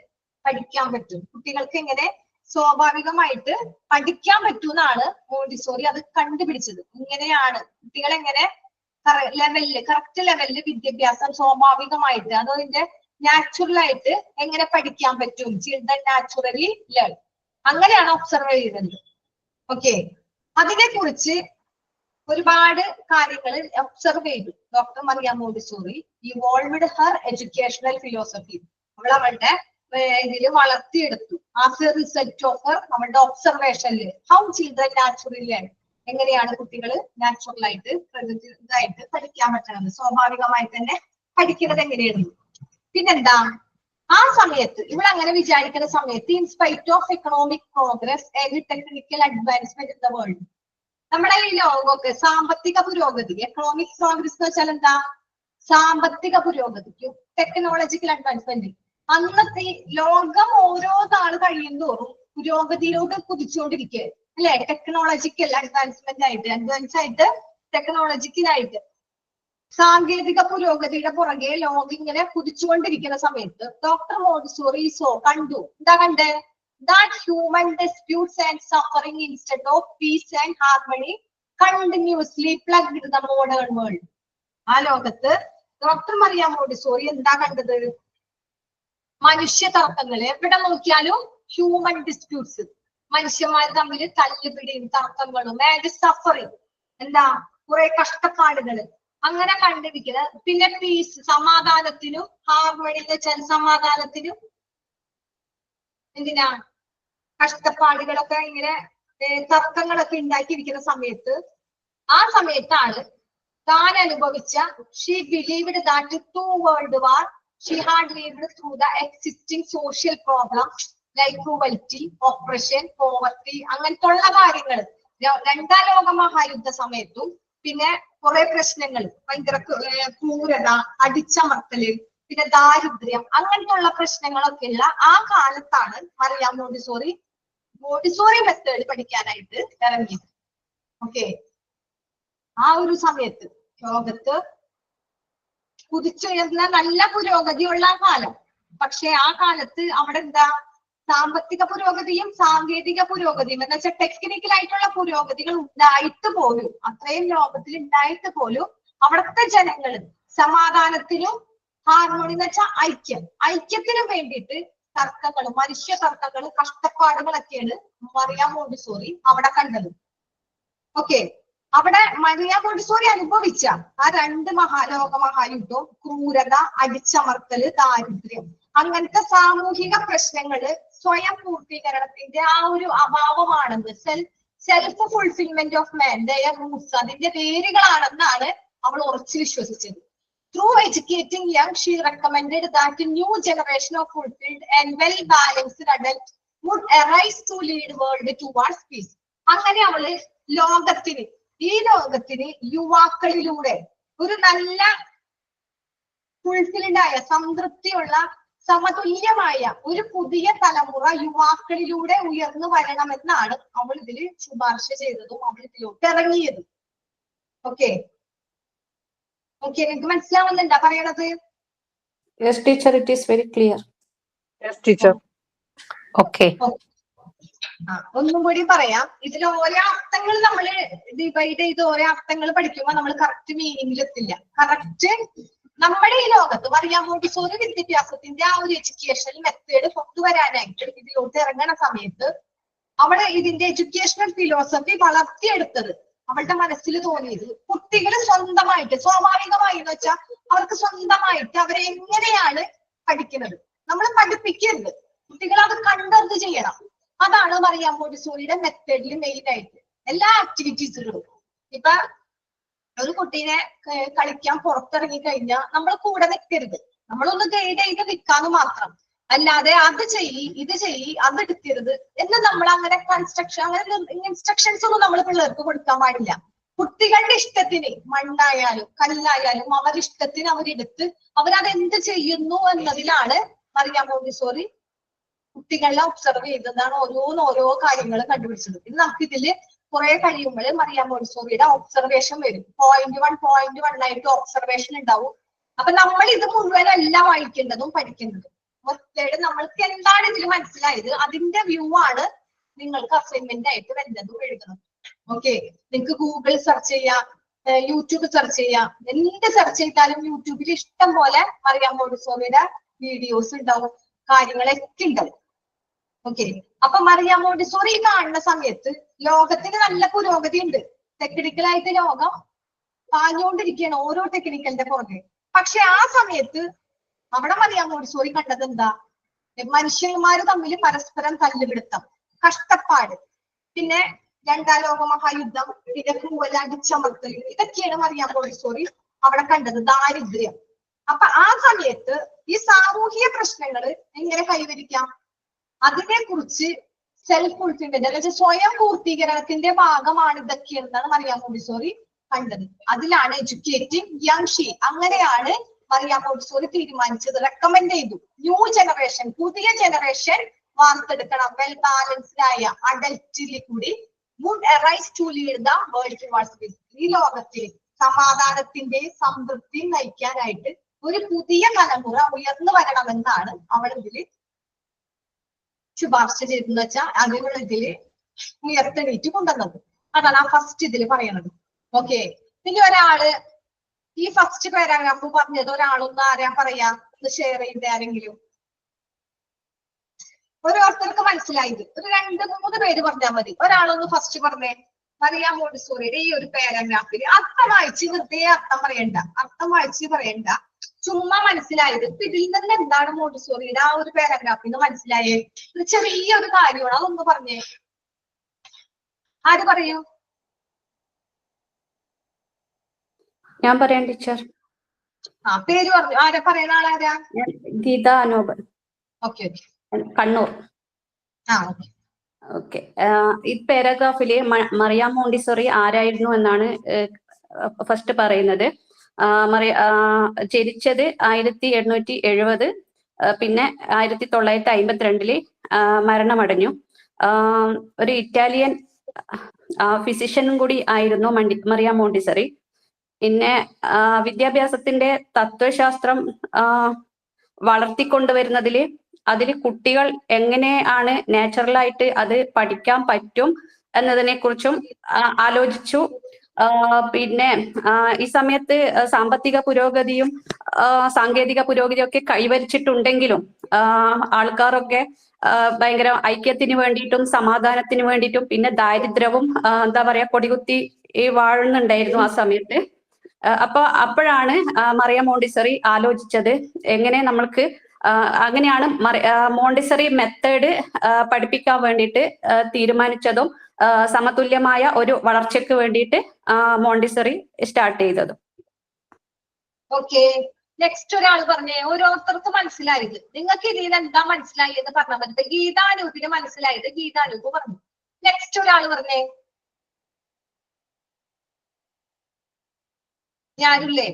പഠിക്കാൻ പറ്റും, കുട്ടികൾക്ക് എങ്ങനെ സ്വാഭാവികമായിട്ട് പഠിക്കാൻ പറ്റുമെന്നാണ് മോണ്ടിസോറി അത് കണ്ടുപിടിച്ചത്. ഇങ്ങനെയാണ് കുട്ടികൾ എങ്ങനെ കറക്റ്റ് ലെവലില് വിദ്യാഭ്യാസം സ്വാഭാവികമായിട്ട്, അതിന്റെ നാച്ചുറൽ ആയിട്ട് എങ്ങനെ പഠിക്കാൻ പറ്റും, ചിൽഡ്രൻ നാച്ചുറലി ലേൺ, അങ്ങനെയാണ് ഒബ്സർവ് ചെയ്യുന്നത്. ഓക്കെ, അതിനെ കുറിച്ച് ഒരുപാട് കാര്യങ്ങൾ ഒബ്സർവ് ചെയ്തു doctor Maria Montessori. Evolved her educational philosophy, അവളുടെ ഇതില് വളർത്തിയെടുത്തു. ആഫ്റ്റർ റിസൾട്ട് ഓഫ് ഹർ നമ്മളുടെ ഒബ്സർവേഷനിൽ ഹൗ ചിൽഡ്രൻ നാച്ചുറലി ലേൺ, എങ്ങനെയാണ് കുട്ടികൾ നാച്ചുറൽ ആയിട്ട് പ്രകൃതിയായിട്ട് പഠിക്കാൻ പറ്റുന്നത്, സ്വാഭാവികമായി തന്നെ പഠിക്കുന്നത് എങ്ങനെയാണ്. പിന്നെന്താ, ആ സമയത്ത് ഇവിടെ അങ്ങനെ വിചാരിക്കുന്ന സമയത്ത് in spite of economic progress and technical advancement in the world, നമ്മുടെ ഈ ലോകമൊക്കെ സാമ്പത്തിക പുരോഗതി, എക്കണോമിക് പ്രോഗ്രസ് എന്ന് വെച്ചാൽ എന്താ, സാമ്പത്തിക പുരോഗതിക്കും ടെക്നോളജിക്കൽ അഡ്വാൻസ്മെന്റ്. അന്നത്തെ ലോകം ഓരോ നാൾ കഴിയും തോറും പുരോഗതിയിലോട്ട് കുതിച്ചുകൊണ്ടിരിക്കുക അല്ലെ, ടെക്നോളജിക്കൽ അഡ്വാൻസ് ആയിട്ട് ടെക്നോളജിക്കലായിട്ട് സാങ്കേതിക പുരോഗതിയുടെ പുറകെ ലോകം ഇങ്ങനെ കുതിച്ചുകൊണ്ടിരിക്കുന്ന സമയത്ത് ഡോക്ടർ മോണ്ടിസോറി കണ്ടു, എന്താ കണ്ടേ, that human disputes and suffering instead of peace and harmony continuously plagued the modern world. ആ ലോകത്ത് ഡോക്ടർ മറിയ മോണ്ടിസോറി എന്താ കണ്ടത്, മനുഷ്യ തർക്കങ്ങള് എവിടെ നോക്കിയാലും ഹ്യൂമൻ ഡിസ്പ്യൂട്ട്സ്, മനുഷ്യന്മാർ തമ്മിൽ തല്ലുപിടിയും തർക്കങ്ങളും ആൻഡ് സഫറിങ്, എന്താ കുറെ കഷ്ടപ്പാടുകള് അങ്ങനെ കണ്ടിരിക്കുന്നത്. പിന്നെ പീസ്, സമാധാനത്തിനും ഹാർമണി എന്ന് വെച്ചാൽ സമാധാനത്തിനും എന്തിനാ കഷ്ടപ്പാടുകളൊക്കെ ഇങ്ങനെ തർക്കങ്ങളൊക്കെ ഉണ്ടാക്കിയിരിക്കുന്ന സമയത്ത്, ആ സമയത്താണ് താൻ അനുഭവിച്ച she believed that two world war she had lived through the existing social problem like cruelty, operation, poverty, അങ്ങനത്തെ ഉള്ള കാര്യങ്ങൾ രണ്ടാം ലോക മഹായുദ്ധ സമയത്തും പിന്നെ കുറെ പ്രശ്നങ്ങൾ, ഭയങ്കര ക്രൂരത, അടിച്ചമർത്തല്, പിന്നെ ദാരിദ്ര്യം, അങ്ങനത്തെ ഉള്ള പ്രശ്നങ്ങളൊക്കെ ഉള്ള ആ കാലത്താണ് മറിയ മോണ്ടിസോറി മെത്തേഡ് പഠിക്കാനായിട്ട് ഇറങ്ങിയത്. ഓക്കെ, ആ ഒരു സമയത്ത് ലോകത്ത് കുതിച്ചുയർന്ന നല്ല പുരോഗതിയുള്ള കാലം. പക്ഷെ ആ കാലത്ത് അവിടെ എന്താ, സാമ്പത്തിക പുരോഗതിയും സാങ്കേതിക പുരോഗതിയും എന്ന് വെച്ചാൽ ടെക്നിക്കൽ ആയിട്ടുള്ള പുരോഗതികൾ ഉണ്ടായിട്ട് പോലും, അത്രയും ലോകത്തിൽ ഉണ്ടായിട്ട് പോലും അവിടുത്തെ ജനങ്ങൾ സമാധാനത്തിനും ഹാർമോണി എന്ന് വെച്ചാൽ ഐക്യത്തിനും വേണ്ടിയിട്ട് തർക്കങ്ങളും മനുഷ്യ തർക്കങ്ങളും കഷ്ടപ്പാടുകളൊക്കെയാണ് മറിയ മോണ്ടിസോറി അവിടെ കണ്ടത്. ഓക്കെ, അവിടെ മറിയ മോണ്ടിസോറി അനുഭവിച്ച ആ രണ്ട് ലോക മഹായുദ്ധവും ക്രൂരത, അടിച്ചമർത്തല്, ദാരിദ്ര്യം, അങ്ങനത്തെ സാമൂഹിക പ്രശ്നങ്ങള് സ്വയം പൂർത്തീകരണത്തിന്റെ ആ ഒരു അഭാവമാണെന്ന്, self fulfilment of man their roots, അതിന്റെ വേരുകളാണെന്നാണ് അവൾ ഉറച്ചു വിശ്വസിച്ചത്. Through educating young, she recommended that a new generation of fulfilled and well-balanced adults would arise to lead world towards peace. അങ്ങനെ അവള് ഈ ലോകത്തിന് യുവാക്കളിലൂടെ ഒരു നല്ല ഫുൾഫിൽഡ് ആയ സംതൃപ്തിയുള്ള സമതുല്യമായ ഒരു പുതിയ തലമുറ യുവാക്കളിലൂടെ ഉയർന്നു വരണമെന്നാണ് അവൾ ഇതിൽ ശുപാർശ ചെയ്തതും അവൾ ഇതിലോട്ട് ഇറങ്ങിയതും. ഓക്കെ, നിങ്ങൾക്ക് മനസ്സിലാവുന്നുണ്ടാ പറയണത്? Yes, teacher, it is very clear. Yes, teacher. Okay. ഒന്നും കൂടി പറയാം. ഇതിൽ ഓരോ അർത്ഥങ്ങൾ നമ്മൾ ഡിവൈഡ് ചെയ്ത് ഓരോ അർത്ഥങ്ങൾ പഠിക്കുമ്പോൾ നമ്മൾ കറക്റ്റ് മീനിങ്ങിൽ എത്തില്ല. കറക്റ്റ് നമ്മുടെ ഈ ലോകത്ത് മറിയ മോണ്ടിസോറി വിദ്യാഭ്യാസത്തിന്റെ ആ ഒരു എഡ്യൂക്കേഷൻ മെത്തേഡ് കൊണ്ടുവരാനായിട്ട് ഇതിലോട്ട് ഇറങ്ങുന്ന സമയത്ത് അവിടെ ഇതിന്റെ എഡ്യൂക്കേഷണൽ ഫിലോസഫി വളർത്തിയെടുത്തത് അവളുടെ മനസ്സിൽ തോന്നിയത് കുട്ടികൾ സ്വന്തമായിട്ട്, സ്വാഭാവികമായി എന്ന് വെച്ചാൽ അവർക്ക് സ്വന്തമായിട്ട് അവരെ എങ്ങനെയാണ് പഠിക്കുന്നത്, നമ്മൾ പഠിപ്പിക്കരുത്, കുട്ടികൾ അത് കണ്ടത് ചെയ്യണം. അതാണ് മറിയ മോണ്ടിസോറിയുടെ മെത്തേഡിൽ മെയിൻ ആയിട്ട് എല്ലാ ആക്ടിവിറ്റീസുകളും. ഇപ്പൊ ഒരു കുട്ടീനെ കളിക്കാൻ പുറത്തിറങ്ങി കഴിഞ്ഞാൽ നമ്മൾ കൂടെ നിൽക്കരുത്, നമ്മളൊന്ന് ഗൈഡ് ചെയ്ത് നിൽക്കാന്ന് മാത്രം, അല്ലാതെ അത് ചെയ്യി ഇത് ചെയ്യി അത് എടുക്കരുത് എന്ന് നമ്മൾ അങ്ങനെ ഇൻസ്ട്രക്ഷൻസ് ഒന്നും നമ്മൾ പിള്ളേർക്ക് കൊടുക്കാൻ പാടില്ല. കുട്ടികളുടെ ഇഷ്ടത്തിന് മണ്ണായാലും കല്ലായാലും അവരിഷ്ടത്തിന് അവരെടുത്ത് അവരതെന്ത് ചെയ്യുന്നു എന്നതിലാണ് മറിയ മോണ്ടിസോറി കുട്ടികളെ ഒബ്സർവ് ചെയ്തതാണ് ഓരോ കാര്യങ്ങൾ കണ്ടുപിടിച്ചത്. ഇത് നമുക്ക് ഇതില് കുറെ കഴിയുമ്പോൾ മറിയ മോണ്ടിസോറിയുടെ ഒബ്സർവേഷൻ വരും. പോയിന്റ് വൺ ആയിട്ട് ഒബ്സർവേഷൻ ഉണ്ടാവും. അപ്പൊ നമ്മൾ ഇത് മുഴുവനല്ല വായിക്കേണ്ടതും പഠിക്കേണ്ടതും. മെത്തേഡ് നമ്മൾക്ക് എന്താണ് ഇതിൽ മനസ്സിലായത് അതിന്റെ വ്യൂ ആണ് നിങ്ങൾക്ക് അസൈൻമെന്റ് ആയിട്ട് വരുന്നതും എഴുതുന്നത്. ഓക്കെ, നിങ്ങൾക്ക് ഗൂഗിൾ സെർച്ച് ചെയ്യാം, യൂട്യൂബ് സെർച്ച് ചെയ്യാം, എന്ത് സെർച്ച് ചെയ്താലും യൂട്യൂബിൽ ഇഷ്ടം പോലെ മറിയ മോണ്ടിസോറിയുടെ വീഡിയോസ് ഉണ്ടാവും, കാര്യങ്ങളൊക്കെ ഉണ്ടാവും. ഓക്കെ, അപ്പൊ മറിയ മോണ്ടിസോറി കാണുന്ന സമയത്ത് ലോകത്തിന് നല്ല പുരോഗതി ഉണ്ട്. ടെക്നിക്കലായിട്ട് ലോകം പാഞ്ഞുകൊണ്ടിരിക്കുകയാണ് ഓരോ ടെക്നിക്കലിന്റെ പുറകെ. പക്ഷെ ആ സമയത്ത് അവിടെ മറിയ മോണ്ടിസോറി കണ്ടത് എന്താ? മനുഷ്യന്മാര് തമ്മിൽ പരസ്പരം തല്ലുപിടുത്തം, കഷ്ടപ്പാട്, പിന്നെ രണ്ടാം ലോക മഹായുദ്ധം, പിന്നെ ക്രൂവൽ അടിച്ചമർത്തൽ, ഇതൊക്കെയാണ് മറിയ മോണ്ടിസോറി അവിടെ കണ്ടത്. ദാരിദ്ര്യം. അപ്പൊ ആ സമയത്ത് ഈ സാമൂഹിക പ്രശ്നങ്ങൾ എങ്ങനെ കൈവരിക്കാം, അതിനെ കുറിച്ച് സെൽഫ് ഫുൾഫിൽമെന്റ്, അതായത് സ്വയം പൂർത്തീകരണത്തിന്റെ ഭാഗമാണ് ഇതൊക്കെ എന്നാണ് മറിയ മോണ്ടിസോറി കണ്ടത്. അതിലാണ് എഡ്യൂക്കേറ്റിംഗ് യങ് ഷീ. അങ്ങനെയാണ് മറിയ മോണ്ടിസോറി തീരുമാനിച്ചത്, റെക്കമെൻഡ് ചെയ്തു. ന്യൂ ജനറേഷൻ, പുതിയ ജനറേഷൻ വാർത്തെടുക്കണം, വെൽ ബാലൻസ്ഡ് ആയ അഡൽറ്റിൽ കൂടി would arise to lead the world towards peace. ഈ ലോകത്തിൽ സമാധാനത്തിന്റെ സംതൃപ്തി നയിക്കാനായിട്ട് ഒരു പുതിയ തലമുറ ഉയർന്നു വരണമെന്നാണ് അവൾ ഇതില് ശുപാർശ ചെയ്തെന്ന് വെച്ചാൽ അതിനുള്ള ഇതില് ഉയർത്തെണീറ്റ് കൊണ്ടുവന്നത്. അതാണ് ആ ഫസ്റ്റ് ഇതില് പറയണത്. ഓക്കെ, പിന്നെ ഒരാള് ഈ ഫസ്റ്റ് പാരാഗ്രാഫ് പറഞ്ഞത് ഒരാളൊന്ന് ആരാ പറയാ, ഒന്ന് ഷെയർ ചെയ്ത് ആരെങ്കിലും. ഓരോരുത്തർക്ക് മനസ്സിലായത് ഒരു 2-3 പേര് പറഞ്ഞാൽ മതി. ഒരാളൊന്ന് ഫസ്റ്റ് പറഞ്ഞേ. മറിയ മോണ്ടിസോറിയുടെ ഈ ഒരു പാരാഗ്രാഫിൽ അർത്ഥം വായിച്ച് വെറുതെ അർത്ഥം പറയണ്ട, ചുമ്മാ മനസ്സിലായത്. ഇപ്പൊ ഇതിൽ നിന്ന് എന്താണ് മോണ്ടിസോറിയുടെ ആ ഒരു പാരാഗ്രാഫിൽ നിന്ന് മനസ്സിലായേ? ഒരു ചെറിയൊരു കാര്യമാണ്, അതൊന്ന് പറഞ്ഞേ. ആര് പറയൂ? ഞാൻ പറയാം ടീച്ചർ. ആ പേര് പറഞ്ഞു. ആരാ പറയുന്ന ആളാരാ? ഗീത അനൂപ്. Okay okay, Kannur. ആ ഓക്കെ. ഓക്കെ, ഈ പാരാഗ്രാഫില് മറിയ മോണ്ടിസോറി ആരായിരുന്നു എന്നാണ് ഫസ്റ്റ് പറയുന്നത്. ജനിച്ചത് 1870, പിന്നെ 1952 മരണമടഞ്ഞു. ഒരു ഇറ്റാലിയൻ ഫിസിഷ്യനും കൂടി ആയിരുന്നു മറിയ മോണ്ടിസോറി. പിന്നെ വിദ്യാഭ്യാസത്തിന്റെ തത്വശാസ്ത്രം വളർത്തിക്കൊണ്ടുവരുന്നതില് അതിൽ കുട്ടികൾ എങ്ങനെയാണ് നാച്ചുറലായിട്ട് അത് പഠിക്കാൻ പറ്റും എന്നതിനെ കുറിച്ചും ആലോചിച്ചു. പിന്നെ ഈ സമയത്ത് സാമ്പത്തിക പുരോഗതിയും സാങ്കേതിക പുരോഗതിയും ഒക്കെ കൈവരിച്ചിട്ടുണ്ടെങ്കിലും ആൾക്കാരൊക്കെ ഭയങ്കര ഐക്യത്തിന് വേണ്ടിയിട്ടും സമാധാനത്തിന് വേണ്ടിയിട്ടും പിന്നെ ദാരിദ്ര്യവും എന്താ പറയാ കൊടികുത്തി വാഴുന്നുണ്ടായിരുന്നു ആ സമയത്ത്. അപ്പോഴാണ് മറിയ മോണ്ടിസോറി ആലോചിച്ചത് എങ്ങനെ നമ്മൾക്ക് അങ്ങനെയാണ് മോണ്ടിസറി മെത്തേഡ് പഠിപ്പിക്കാൻ വേണ്ടിയിട്ട് തീരുമാനിച്ചതും സമതുല്യമായ ഒരു വളർച്ചയ്ക്ക് വേണ്ടിയിട്ട് മോണ്ടിസറി സ്റ്റാർട്ട് ചെയ്തതും. ഓക്കെ, നെക്സ്റ്റ് ഒരാൾ പറഞ്ഞേ. ഓരോരുത്തർക്കും മനസ്സിലായത്. നിങ്ങൾക്ക് ഇതിൽ എന്താ മനസ്സിലായത് പറഞ്ഞാൽ മതി. ഗീതാനൂപിന് മനസ്സിലായത് ഗീതാനൂപ് പറഞ്ഞു. നെക്സ്റ്റ് ഒരാൾ പറഞ്ഞേ. ഞാനില്ലേ,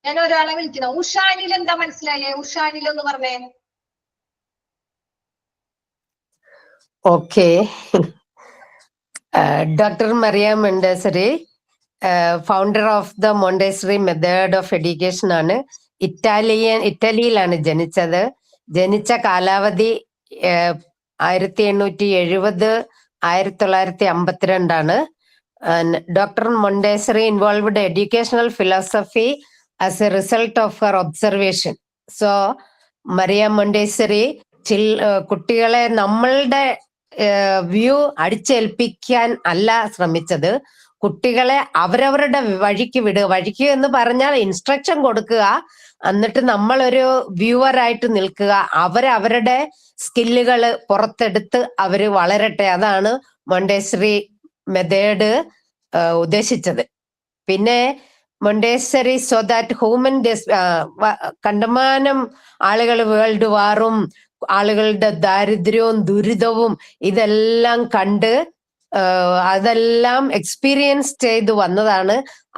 ഞാൻ ഒരാളെ വിളിക്കണം. ഉഷാനിൽ എന്താ മനസ്സിലായേ? ഉഷാനിൽ ഒന്ന് പറഞ്ഞേ. Okay. Dr. Maria Montessori, founder of the Montessori method of education ആണ്. ഇറ്റലിയിലാണ് ജനിച്ചത്. ജനിച്ച കാലാവധി 1870 1952 ആണ്. Dr. Montessori involved educational philosophy as a result of her observation. So, Maria Montessori കുട്ടികളെ നമ്മളുടെ വ്യൂ അടിച്ചേൽപ്പിക്കാൻ അല്ല ശ്രമിച്ചത്. കുട്ടികളെ അവരവരുടെ വഴിക്ക് വിടുക. വഴിക്ക് എന്ന് പറഞ്ഞാൽ ഇൻസ്ട്രക്ഷൻ കൊടുക്കുക, എന്നിട്ട് നമ്മളൊരു വ്യൂവറായിട്ട് നിൽക്കുക. അവരവരുടെ സ്കില്ലുകൾ പുറത്തെടുത്ത് അവര് വളരട്ടെ. അതാണ് മോണ്ടേസറി മെത്തേഡ് ഉദ്ദേശിച്ചത്. പിന്നെ മോണ്ടേസറി സോ ദാറ്റ് ഹ്യൂമൻ കണ്ടമാനം ആളുകൾ വേൾഡ് വാറും ആളുകളുടെ ദാരിദ്ര്യവും ദുരിതവും ഇതെല്ലാം കണ്ട് അതെല്ലാം എക്സ്പീരിയൻസ് ചെയ്തു വന്നതാണ്.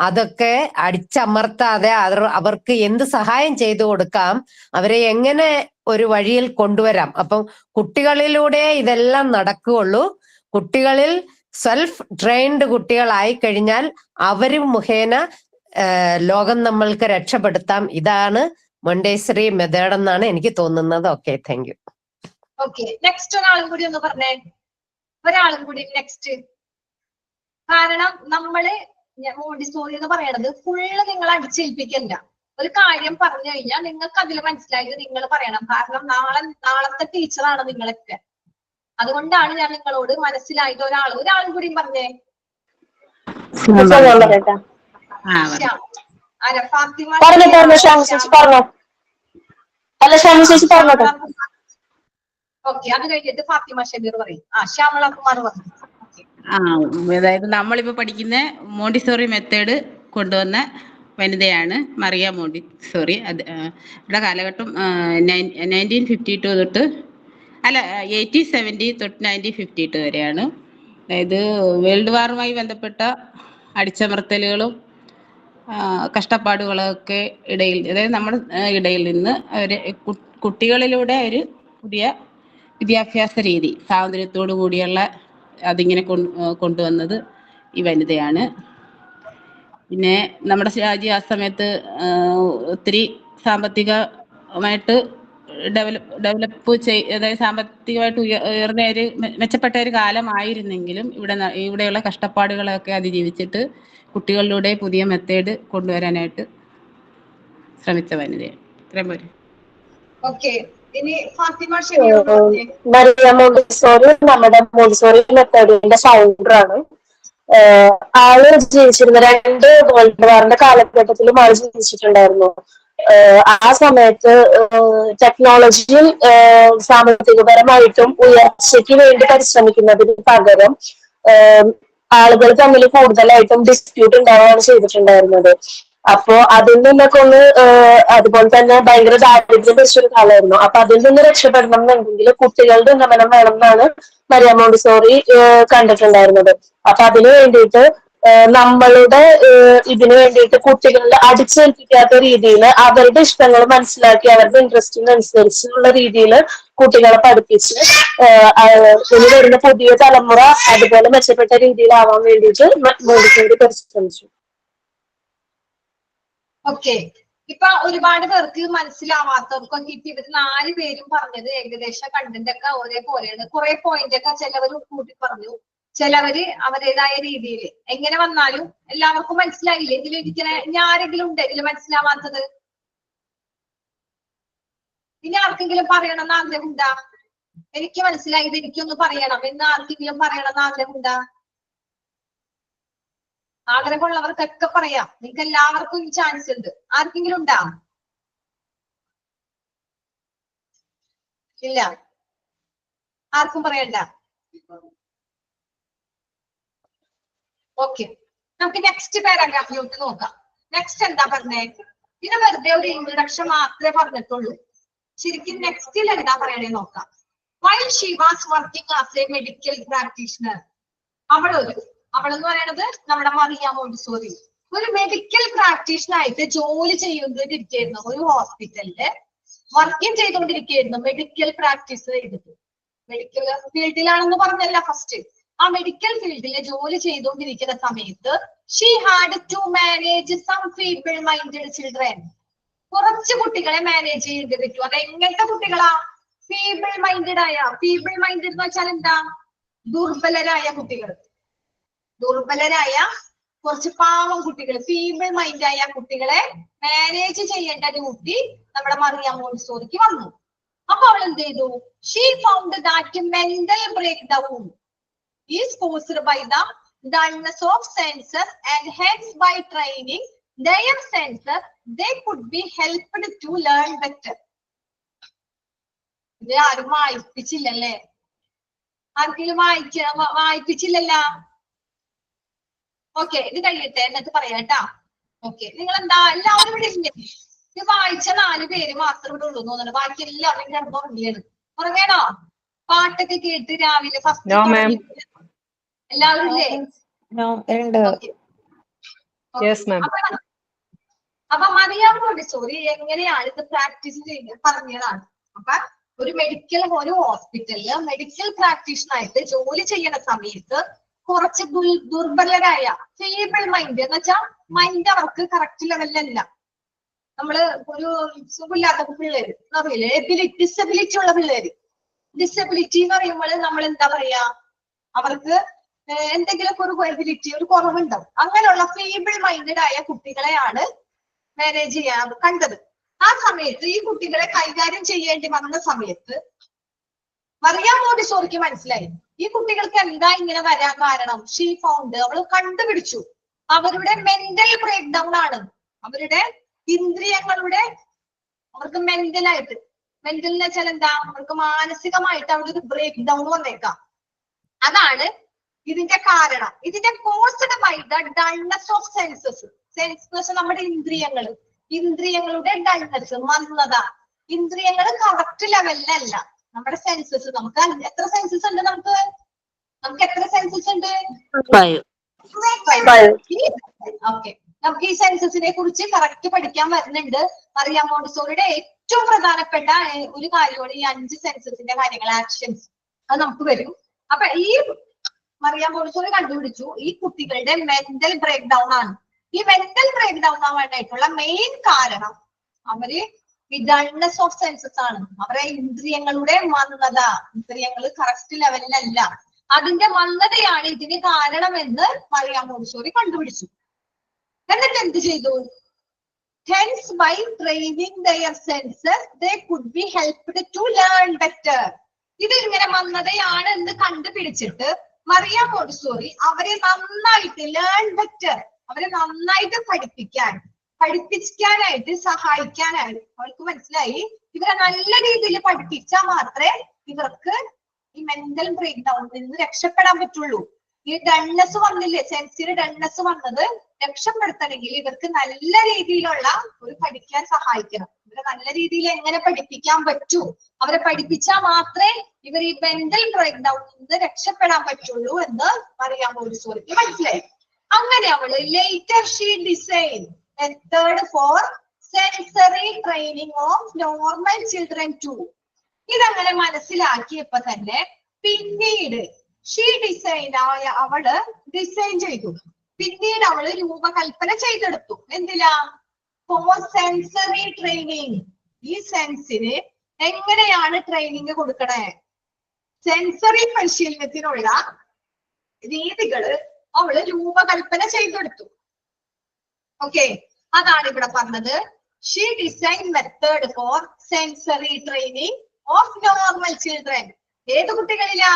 അതൊക്കെ അടിച്ചമർത്താതെ അവർക്ക് എന്ത് സഹായം ചെയ്തു കൊടുക്കാം, അവരെ എങ്ങനെ ഒരു വഴിയിൽ കൊണ്ടുവരാം. അപ്പം കുട്ടികളിലൂടെ ഇതെല്ലാം നടക്കുകയുള്ളൂ. കുട്ടികളിൽ സെൽഫ് ട്രെയിൻഡ് കുട്ടികളായി കഴിഞ്ഞാൽ അവര് മുഖേന ലോകം നമ്മൾക്ക് രക്ഷപ്പെടുത്താം. ഇതാണ് മോണ്ടേസറി മെത്തേഡ് എന്നാണ് എനിക്ക് തോന്നുന്നത്. Okay, thank you. Okay, next ഒരാളും കൂടി ഒന്ന് പറഞ്ഞേ. ഒരാളും കൂടി നെക്സ്റ്റ്. കാരണം നമ്മള് മോണ്ടിസോറി എന്ന് പറയണത് ഫുള്ള് നിങ്ങൾ അടിച്ചേൽപ്പിക്കല്ല. ഒരു കാര്യം പറഞ്ഞു കഴിഞ്ഞാൽ നിങ്ങൾക്ക് അതിൽ മനസ്സിലായത് നിങ്ങൾ പറയണം. കാരണം നാളത്തെ ടീച്ചറാണ് നിങ്ങളൊക്കെ. അതുകൊണ്ടാണ് ഞാൻ നിങ്ങളോട് മനസ്സിലായിട്ട് ഒരാളും കൂടി പറഞ്ഞേ. ഫാത്തിമ ഓക്കെ, അത് കഴിഞ്ഞിട്ട് ഫാത്തിമ ഷബീർ പറയും. ശ്യാമള കുമാർ പറഞ്ഞു. അതായത് നമ്മളിപ്പോ പഠിക്കുന്ന മോണ്ടിസോറി മെത്തേഡ് കൊണ്ടുവന്ന വനിതയാണ് മറിയ മോണ്ടിസോറി. ഇവിടെ കാലഘട്ടം 1952 തൊട്ട് 1870 തൊട്ട് 1952 വരെയാണ്. അതായത് വേൾഡ് വാറുമായി ബന്ധപ്പെട്ട അടിച്ചമർത്തലുകളും കഷ്ടപ്പാടുകളൊക്കെ ഇടയിൽ, അതായത് നമ്മുടെ ഇടയിൽ നിന്ന് അവര് കുട്ടികളിലൂടെ ഒരു പുതിയ വിദ്യാഭ്യാസ രീതി, സ്വാതന്ത്ര്യത്തോടു കൂടിയുള്ള അതിങ്ങനെ കൊണ്ടുവന്നത് ഈ വനിതയാണ്. പിന്നെ നമ്മുടെ രാജ്യം ആ സമയത്ത് ഒത്തിരി സാമ്പത്തികമായിട്ട് ഡെവലപ്പ് അതായത് സാമ്പത്തികമായിട്ട് ഉയർന്ന ഒരു മെച്ചപ്പെട്ട ഒരു കാലമായിരുന്നെങ്കിലും ഇവിടെയുള്ള കഷ്ടപ്പാടുകളൊക്കെ അതിജീവിച്ചിട്ട് കുട്ടികളിലൂടെ പുതിയ മെത്തേഡ് കൊണ്ടുവരാനായിട്ട് ശ്രമിച്ച വനിതയാണ്. ഇത്രയും പോരെ. മറിയ മോണ്ടിസോറി നമ്മുടെ മോണ്ടിസോറി മെത്തേഡിന്റെ ഫൗണ്ടറാണ്. ആള് ജീവിച്ചിരുന്ന 2 വേൾഡ് വാറിന്റെ കാലഘട്ടത്തിലും ആള് ജീവിച്ചിട്ടുണ്ടായിരുന്നു. ആ സമയത്ത് ടെക്നോളജിയിൽ സാമ്പത്തികപരമായിട്ടും ഉയർച്ചയ്ക്ക് വേണ്ടി പരിശ്രമിക്കുന്നതിന് പകരം ആളുകൾ തമ്മിൽ കൂടുതലായിട്ടും ഡിസ്പ്യൂട്ട് ഉണ്ടാവുകയാണ് ചെയ്തിട്ടുണ്ടായിരുന്നത്. അപ്പോ അതിൽ നിന്നൊക്കെ ഒന്ന്, അതുപോലെ തന്നെ ഭയങ്കര ദാരിദ്ര്യം പിടിച്ചൊരു കാലമായിരുന്നു. അപ്പൊ അതിൽ നിന്ന് രക്ഷപ്പെടണം എന്നുണ്ടെങ്കിൽ കുട്ടികളുടെ ഉന്നമനം വേണം എന്നാണ് മറിയ മോണ്ടിസോറി കണ്ടിട്ടുണ്ടായിരുന്നത്. അപ്പൊ അതിനു വേണ്ടിയിട്ട് നമ്മളുടെ ഇതിനു വേണ്ടിയിട്ട് കുട്ടികളെ അടിച്ചേൽപ്പിക്കാത്ത രീതിയിൽ അവരുടെ ഇഷ്ടങ്ങൾ മനസ്സിലാക്കി അവരുടെ ഇൻട്രസ്റ്റിനനുസരിച്ചുള്ള രീതിയിൽ കുട്ടികളെ പഠിപ്പിച്ച് ഇനി വരുന്ന പുതിയ തലമുറ അതുപോലെ മെച്ചപ്പെട്ട രീതിയിലാവാൻ വേണ്ടിയിട്ട് മോണ്ടിസോറി പരിശ്രമിച്ചു. ഓക്കെ, ഇപ്പൊ ഒരുപാട് പേർക്ക് മനസ്സിലാവാത്തവർക്കൊക്കെ ഇപ്പൊ ഇവര് 4 പേരും പറഞ്ഞത് ഏകദേശം കണ്ടന്റ് ഒക്കെ ഒരേപോലെയാണ്. കുറെ പോയിന്റ് ഒക്കെ ചിലവർ കൂട്ടി പറഞ്ഞു, ചിലവര് അവരുടേതായ രീതിയിൽ. എങ്ങനെ വന്നാലും എല്ലാവർക്കും മനസ്സിലായില്ലേ? ഇതിലിരിക്കുന്ന ഇനി ആരെങ്കിലും ഉണ്ട് ഇതിൽ മനസ്സിലാവാത്തത്? ഇനി ആർക്കെങ്കിലും പറയണമെന്ന് ആഗ്രഹമുണ്ടാ? എനിക്ക് മനസ്സിലായത് എനിക്കൊന്ന് പറയണം എന്ന് ആർക്കെങ്കിലും പറയണമെന്ന് ആഗ്രഹമുണ്ടാ? ആഗ്രഹമുള്ളവർക്കൊക്കെ പറയാം. നിങ്ങൾക്ക് എല്ലാവർക്കും ഈ ചാൻസ് ഉണ്ട്. ആർക്കെങ്കിലും ഉണ്ടാ? ഇല്ല, ആർക്കും പറയണ്ട. ഓക്കെ, നമുക്ക് നെക്സ്റ്റ് പാരാഗ്രാഫിലോട്ട് നോക്കാം. നെക്സ്റ്റ് എന്താ പറഞ്ഞേ? ഇത് വെറുതെ ഒരു ഇൻട്രൊഡക്ഷൻ മാത്രമേ പറഞ്ഞിട്ടുള്ളൂ. ശരിക്കും നെക്സ്റ്റിൽ എന്താ പറയണേ നോക്കാം. While she was working as a medical practitioner, അവളെന്ന് പറയുന്നത് നമ്മുടെ മറിയ മോണ്ടിസോറി ഒരു മെഡിക്കൽ പ്രാക്ടീഷണർ ആയിട്ട് ജോലി ചെയ്തുകൊണ്ടിരിക്കുകയായിരുന്നു. ഒരു ഹോസ്പിറ്റലില് വർക്കിംഗ് ചെയ്തുകൊണ്ടിരിക്കുകയായിരുന്നു. മെഡിക്കൽ പ്രാക്ടീസ് ചെയ്തിട്ട് മെഡിക്കൽ ഫീൽഡിലാണെന്ന് പറഞ്ഞല്ല ഫസ്റ്റ്. ആ മെഡിക്കൽ ഫീൽഡില് ജോലി ചെയ്തുകൊണ്ടിരിക്കുന്ന സമയത്ത് she had to manage some feeble minded children. കുറച്ച് കുട്ടികളെ മാനേജ് ചെയ്യേണ്ടി പറ്റും. അത് എങ്ങനത്തെ കുട്ടികളാ? ഫീബിൾ മൈൻഡഡ് ആയ. ഫീബിൾ മൈൻഡഡ് എന്ന് വെച്ചാൽ എന്താ? ദുർബലരായ കുട്ടികൾ. ദുർബലരായ കുറച്ച് പാവം കുട്ടികൾ, ഫീബിൾ മൈൻഡ് ആയ കുട്ടികളെ മാനേജ് ചെയ്യേണ്ട ഡ്യൂട്ടി നമ്മുടെ മറിയ മോണ്ടിസോറിക്ക് വന്നു. അപ്പൊ അവൾ എന്ത് ചെയ്തു? She found that mental breakdown is caused by the dullness of senses and hence by training their senses they could be helped to learn better. ഇത് ആരും വായിപ്പിച്ചില്ലല്ലേ? ആർക്കെങ്കിലും വായിപ്പിച്ചില്ലല്ലോ? ഓക്കെ, ഇത് കഴിയട്ടെ എന്നിട്ട് പറയാട്ടാ. ഓക്കെ, നിങ്ങൾ എന്താ എല്ലാവരും ഇവിടെ ഇല്ലേ? ഇത് വായിച്ച 4 പേര് മാത്രം ഇവിടെ ഉള്ളൂ തോന്നുന്നു. ബാക്കി എല്ലാവരും കിടന്ന് ഉറങ്ങിയാണ്. ഉറങ്ങണോ? പാട്ടൊക്കെ കേട്ട് രാവിലെ ഫസ്റ്റ് എല്ലാവരും ഇല്ലേ? അപ്പൊ മറിയ മോണ്ടിസോറി എങ്ങനെയാണ് ഇത് പ്രാക്ടീസ് ചെയ്ത് പറഞ്ഞതാണ്. അപ്പൊ ഒരു ഹോസ്പിറ്റലില് മെഡിക്കൽ പ്രാക്ടീഷണർ ആയിട്ട് ജോലി ചെയ്യുന്ന സമയത്ത് കുറച്ച് ദുർബലരായ ഫീബിൾ മൈൻഡ് എന്ന് വെച്ചാൽ മൈൻഡ് അവർക്ക് കറക്റ്റ് ലെവലിലല്ല. നമ്മള് ഒരു സുഖമില്ലാത്ത പിള്ളേര് അറിയില്ലേ? ഡിസബിലിറ്റി ഉള്ള പിള്ളേര്. ഡിസബിലിറ്റി എന്ന് പറയുമ്പോൾ നമ്മൾ എന്താ പറയാ? അവർക്ക് എന്തെങ്കിലുമൊക്കെ ഒരു എബിലിറ്റി, ഒരു കുറവുണ്ടാവും. അങ്ങനെയുള്ള ഫീബിൾ മൈൻഡഡ് ആയ കുട്ടികളെയാണ് മാനേജ് ചെയ്യാൻ കണ്ടത്. ആ സമയത്ത് ഈ കുട്ടികളെ കൈകാര്യം ചെയ്യേണ്ടി വന്ന സമയത്ത് മറിയാം മോണ്ടിസോറിക്ക് മനസ്സിലായി ഈ കുട്ടികൾക്ക് എന്താ ഇങ്ങനെ വരാൻ കാരണം. ഷീ ഫൗണ്ട്, അവള് കണ്ടുപിടിച്ചു അവരുടെ മെന്റൽ ബ്രേക്ക് ഡൗൺ ആണ്. അവരുടെ ഇന്ദ്രിയങ്ങളുടെ, അവർക്ക് മെന്റൽ എന്ന് വെച്ചാൽ എന്താ, അവർക്ക് മാനസികമായിട്ട് അവിടെ ഒരു ബ്രേക്ക് ഡൗൺ വന്നേക്കാം. അതാണ് ഇതിന്റെ കാരണം. ഇതിന്റെ caused by the dullness of senses. Senses നമ്മുടെ ഇന്ദ്രിയങ്ങളുടെ ഡൾനെസ്, മന്ദത. ഇന്ദ്രിയങ്ങൾ കറക്റ്റ് ലെവലിലല്ല നമ്മുടെ സെൻസസ്. നമുക്ക് എത്ര സെൻസസ് ഉണ്ട്? നമുക്ക് എത്ര സെൻസസ് ഉണ്ട്? 5. ഓക്കെ, നമുക്ക് ഈ സെൻസസിനെ കുറിച്ച് കറക്റ്റ് പഠിക്കാൻ വരുന്നുണ്ട്. മറിയാം മോണ്ടിസോറിയുടെ ഏറ്റവും പ്രധാനപ്പെട്ട ഒരു കാര്യമാണ് ഈ 5 സെൻസസിന്റെ കാര്യങ്ങൾ, ആക്ഷൻസ്. അത് നമുക്ക് വരും. അപ്പൊ ഈ മറിയാം മോണ്ടിസോറി കണ്ടുപിടിച്ചു ഈ കുട്ടികളുടെ മെന്റൽ ബ്രേക്ക് ഡൗൺ ആണ്. ഈ മെന്റൽ ബ്രേക്ക് ഡൗൺ ആവാനായിട്ടുള്ള മെയിൻ കാരണം അവര് ഈ ഡൾനെസ് ഓഫ് സെൻസസ് ആണ്. അവരെ ഇന്ദ്രിയങ്ങളുടെ മന്ദത, ഇന്ദ്രിയങ്ങൾ കറക്റ്റ് ലെവലിലല്ല, അതിന്റെ മന്ദതയാണ് ഇതിന് കാരണമെന്ന് മറിയാം മോണ്ടിസോറി കണ്ടുപിടിച്ചു. എന്നിട്ട് എന്ത് ചെയ്തു? Hence, by training their senses, they could be helped to learn better. ഇത് ഇങ്ങനെ മന്ദതയാണ് എന്ന് കണ്ടുപിടിച്ചിട്ട് മറിയാം മോണ്ടിസോറി അവരെ നന്നായിട്ട് ലേൺ ബെറ്റർ, അവരെ നന്നായിട്ട് പഠിപ്പിക്കാനായിട്ട് സഹായിക്കാനായിട്ട് അവർക്ക് മനസ്സിലായി ഇവരെ നല്ല രീതിയിൽ പഠിപ്പിച്ചാൽ മാത്രമേ ഇവർക്ക് ഈ മെന്റൽ ബ്രേക്ക് ഡൗണിൽ നിന്ന് രക്ഷപ്പെടാൻ പറ്റുള്ളൂ. ഈ ഡൾനെസ് വന്നില്ലേ, സെൻസിന് ഡൾനെസ് വന്നത് രക്ഷപ്പെടുത്തണമെങ്കിൽ ഇവർക്ക് നല്ല രീതിയിലുള്ള ഒരു പഠിക്കാൻ സഹായിക്കണം. ഇവരെ നല്ല രീതിയിൽ എങ്ങനെ പഠിപ്പിക്കാൻ പറ്റൂ, അവരെ പഠിപ്പിച്ചാൽ മാത്രമേ ഇവർ ഈ മെന്റൽ ബ്രേക്ക് ഡൗണിൽ നിന്ന് രക്ഷപ്പെടാൻ പറ്റുള്ളൂ എന്ന് മറിയാം മോണ്ടിസോറിക്ക് മനസ്സിലായി. അങ്ങനെ അവള് later she design method for sensory training of normal children too. ഇതങ്ങനെ മനസ്സിലാക്കിയപ്പോ തന്നെ പിന്നീട് അവള് ഡിസൈൻ ചെയ്തു. പിന്നീട് അവള് രൂപകൽപ്പന ചെയ്തെടുത്തു. എന്തിലാ? For sensory training. ഈ സെൻസിന് എങ്ങനെയാണ് ട്രെയിനിങ് കൊടുക്കണേ, സെൻസറി പരിശീലനത്തിനുള്ള രീതികള് അവള് രൂപകൽപ്പന ചെയ്തെടുത്തു. ഓക്കെ, അതാണ് ഇവിടെ പറഞ്ഞത്. She design method for sensory training of normal children. ഏത് കുട്ടികളിലാ?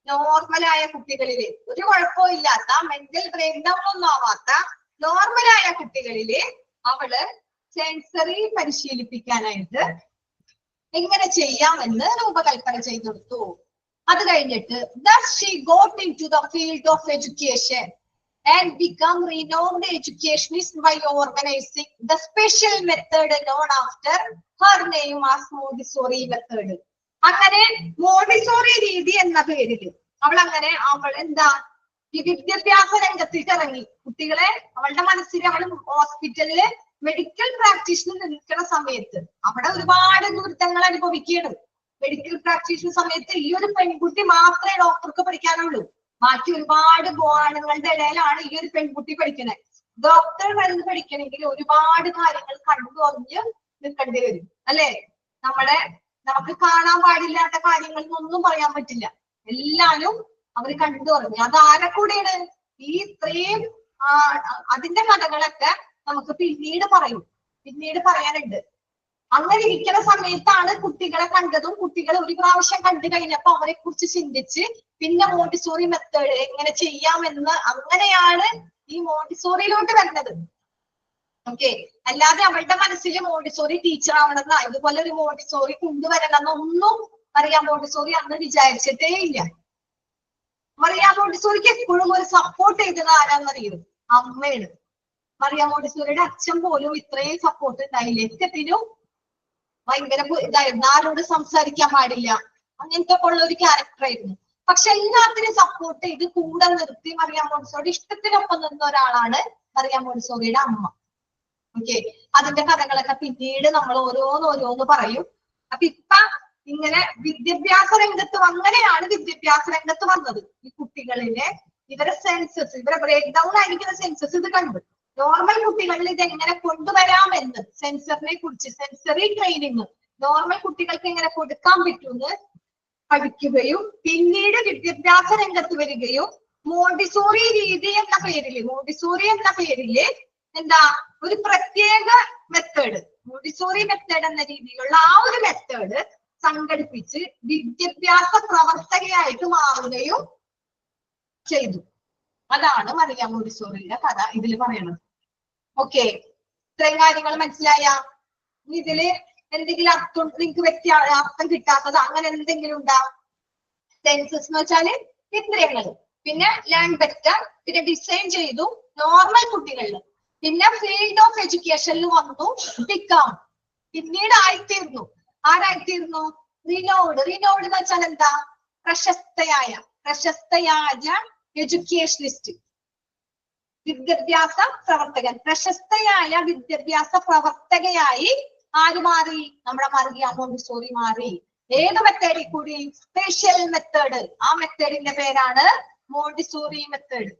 നോർമലായ കുട്ടികളില്, ഒരു കുഴപ്പവും ഇല്ലാത്ത, മെന്റൽ ബ്രേക്ക് ഡൗൺ ഒന്നും ആവാത്ത നോർമലായ കുട്ടികളില് അവള് സെൻസറി പരിശീലിപ്പിക്കാനായിട്ട് എങ്ങനെ ചെയ്യാമെന്ന് രൂപകൽപ്പന ചെയ്തെടുത്തു. അത് കഴിഞ്ഞിട്ട് thus she got into the field of education and become renowned educationist by organizing the special method known after her name as Montessori method. അങ്ങനെ മോണ്ടിസോറി രീതി എന്ന പേരിൽ അവൾ എന്താ ഈ വിദ്യാഭ്യാസ രംഗത്തേക്ക് ഇറങ്ങി. കുട്ടികളെ അവളുടെ മനസ്സിൽ അവൾ ഹോസ്പിറ്റലില് മെഡിക്കൽ പ്രാക്ടീഷന് നിൽക്കുന്ന സമയത്ത് അവിടെ ഒരുപാട് ദുരിതങ്ങൾ അനുഭവിക്കുകയാണ്. മെഡിക്കൽ പ്രാക്ടീഷന് സമയത്ത് ഈ ഒരു പെൺകുട്ടി മാത്രമേ ഡോക്ടർക്ക് പഠിക്കാനുള്ളൂ. ബാക്കി ഒരുപാട് ആണുങ്ങളുടെ ഇടയിലാണ് ഈ ഒരു പെൺകുട്ടി പഠിക്കുന്നത്. ഡോക്ടർ മരുന്ന് പഠിക്കണമെങ്കിൽ ഒരുപാട് കാര്യങ്ങൾ കണ്ടുറിഞ്ഞ് നിൽക്കേണ്ടി വരും, അല്ലെ? നമുക്ക് കാണാൻ പാടില്ലാത്ത കാര്യങ്ങളൊന്നും പറയാൻ പറ്റില്ല. എല്ലാരും അവര് കണ്ടുറിഞ്ഞു. അത് ആരെ കൂടെയാണ്? ഈ ഇത്രയും അതിന്റെ കഥകളൊക്കെ നമുക്ക് പിന്നീട് പറയാനുണ്ട്. അങ്ങനെ ഇരിക്കുന്ന സമയത്താണ് കുട്ടികളെ കണ്ടതും, കുട്ടികൾ ഒരു പ്രാവശ്യം കണ്ടു കഴിഞ്ഞപ്പോ അവരെ കുറിച്ച് ചിന്തിച്ച് പിന്നെ മോണ്ടിസോറി മെത്തേഡ് എങ്ങനെ ചെയ്യാമെന്ന് അങ്ങനെയാണ് ഈ മോണ്ടിസോറിയിലോട്ട് വരുന്നത്. ഓക്കെ, അല്ലാതെ അവളുടെ മനസ്സിൽ മോണ്ടിസോറി ടീച്ചർ ആവണമെന്ന ഇതുപോലെ ഒരു മോണ്ടിസോറി കൊണ്ടുവരണമെന്നൊന്നും മറിയാം മോണ്ടിസോറി അന്ന് വിചാരിച്ചിട്ടേ ഇല്ല. മറിയാം മോണ്ടിസോറിക്ക് എപ്പോഴും ഒരു സപ്പോർട്ട് ചെയ്തത് ആരാന്നറിയും? അമ്മയാണ്. മറിയാം മോണ്ടിസോറിയുടെ അച്ഛൻ പോലും ഇത്രയും സപ്പോർട്ട് ഉണ്ടായില്ല. എല്ലാത്തിനും ഭയങ്കര ഇതായിരുന്നു, ആരോട് സംസാരിക്കാൻ പാടില്ല, അങ്ങനത്തെ ഉള്ള ഒരു ക്യാരക്ടർ ആയിരുന്നു. പക്ഷെ എല്ലാത്തിനും സപ്പോർട്ട് ചെയ്ത് കൂടെ നിർത്തി മറിയാം മോണ്ടിസോറിയുടെ ഇഷ്ടത്തിനൊപ്പം നിന്ന ഒരാളാണ് മറിയാം മോണ്ടിസോറിയുടെ അമ്മ. ഓക്കെ, അതിന്റെ കഥകളൊക്കെ പിന്നീട് നമ്മൾ ഓരോന്ന് പറയും. അപ്പൊ ഇങ്ങനെ വിദ്യാഭ്യാസ രംഗത്ത് അങ്ങനെയാണ് വിദ്യാഭ്യാസ രംഗത്ത് വന്നത്. ഈ കുട്ടികളിലെ ഇവരെ സെൻസസ്, ഇവരെ ബ്രേക്ക് ഡൗൺ ആയിരിക്കുന്ന സെൻസസ് ഇത് കണ്ടു. നോർമൽ കുട്ടികളിൽ ഇത് എങ്ങനെ കൊണ്ടുവരാമെന്ന്, സെൻസറിനെ കുറിച്ച്, സെൻസറി ട്രെയിനിങ് നോർമൽ കുട്ടികൾക്ക് എങ്ങനെ കൊടുക്കാൻ പറ്റുമെന്ന് പഠിക്കുകയും പിന്നീട് വിദ്യാഭ്യാസ രംഗത്ത് വരികയും മോണ്ടിസോറി രീതി എന്ന പേരില് എന്താ ഒരു പ്രത്യേക മെത്തേഡ്, മോണ്ടിസോറി മെത്തേഡ് എന്ന രീതിയിലുള്ള ആ ഒരു മെത്തേഡ് സംഘടിപ്പിച്ച് വിദ്യാഭ്യാസ പ്രവർത്തകയായിട്ട് മാറുകയും ചെയ്തു. അതാണ് മറിയ മോണ്ടിസോറിയുടെ കഥ ഇതിൽ പറയണത്. ഓക്കെ, ഇത്രയും കാര്യങ്ങൾ മനസ്സിലായ? ഇതില് എന്തെങ്കിലും അർത്ഥം നിങ്ങൾക്ക് അർത്ഥം കിട്ടാത്തത് അങ്ങനെ എന്തെങ്കിലും ഉണ്ടാ? സെൻസസ് എന്ന് വെച്ചാല് ഇന്ദ്രിയങ്ങൾ, പിന്നെ ലേൺ ബെറ്റർ, പിന്നെ ഡിസൈൻ ചെയ്തു നോർമൽ കുട്ടികളിൽ, പിന്നെ ഫീൽഡ് ഓഫ് എഡ്യൂക്കേഷനിൽ വന്നു ബിക്കം, പിന്നീട് ആയിത്തീർന്നു. ആരായിത്തീർന്നു? റിനോഡ്. റിനോഡ് എന്ന് വെച്ചാൽ എന്താ? പ്രശസ്തയായ എഡ്യൂക്കേഷനിസ്റ്റ്, വിദ്യാഭ്യാസ പ്രവർത്തകൻ. പ്രശസ്തയായ വിദ്യാഭ്യാസ പ്രവർത്തകയായി ആര് മാറി? നമ്മുടെ മറിയ മോണ്ടിസോറി മാറി. ഏത് മെത്തേഡിൽ കൂടി? Special method. ആ മെത്തേഡിന്റെ പേരാണ് മോണ്ടിസോറി മെത്തേഡ്.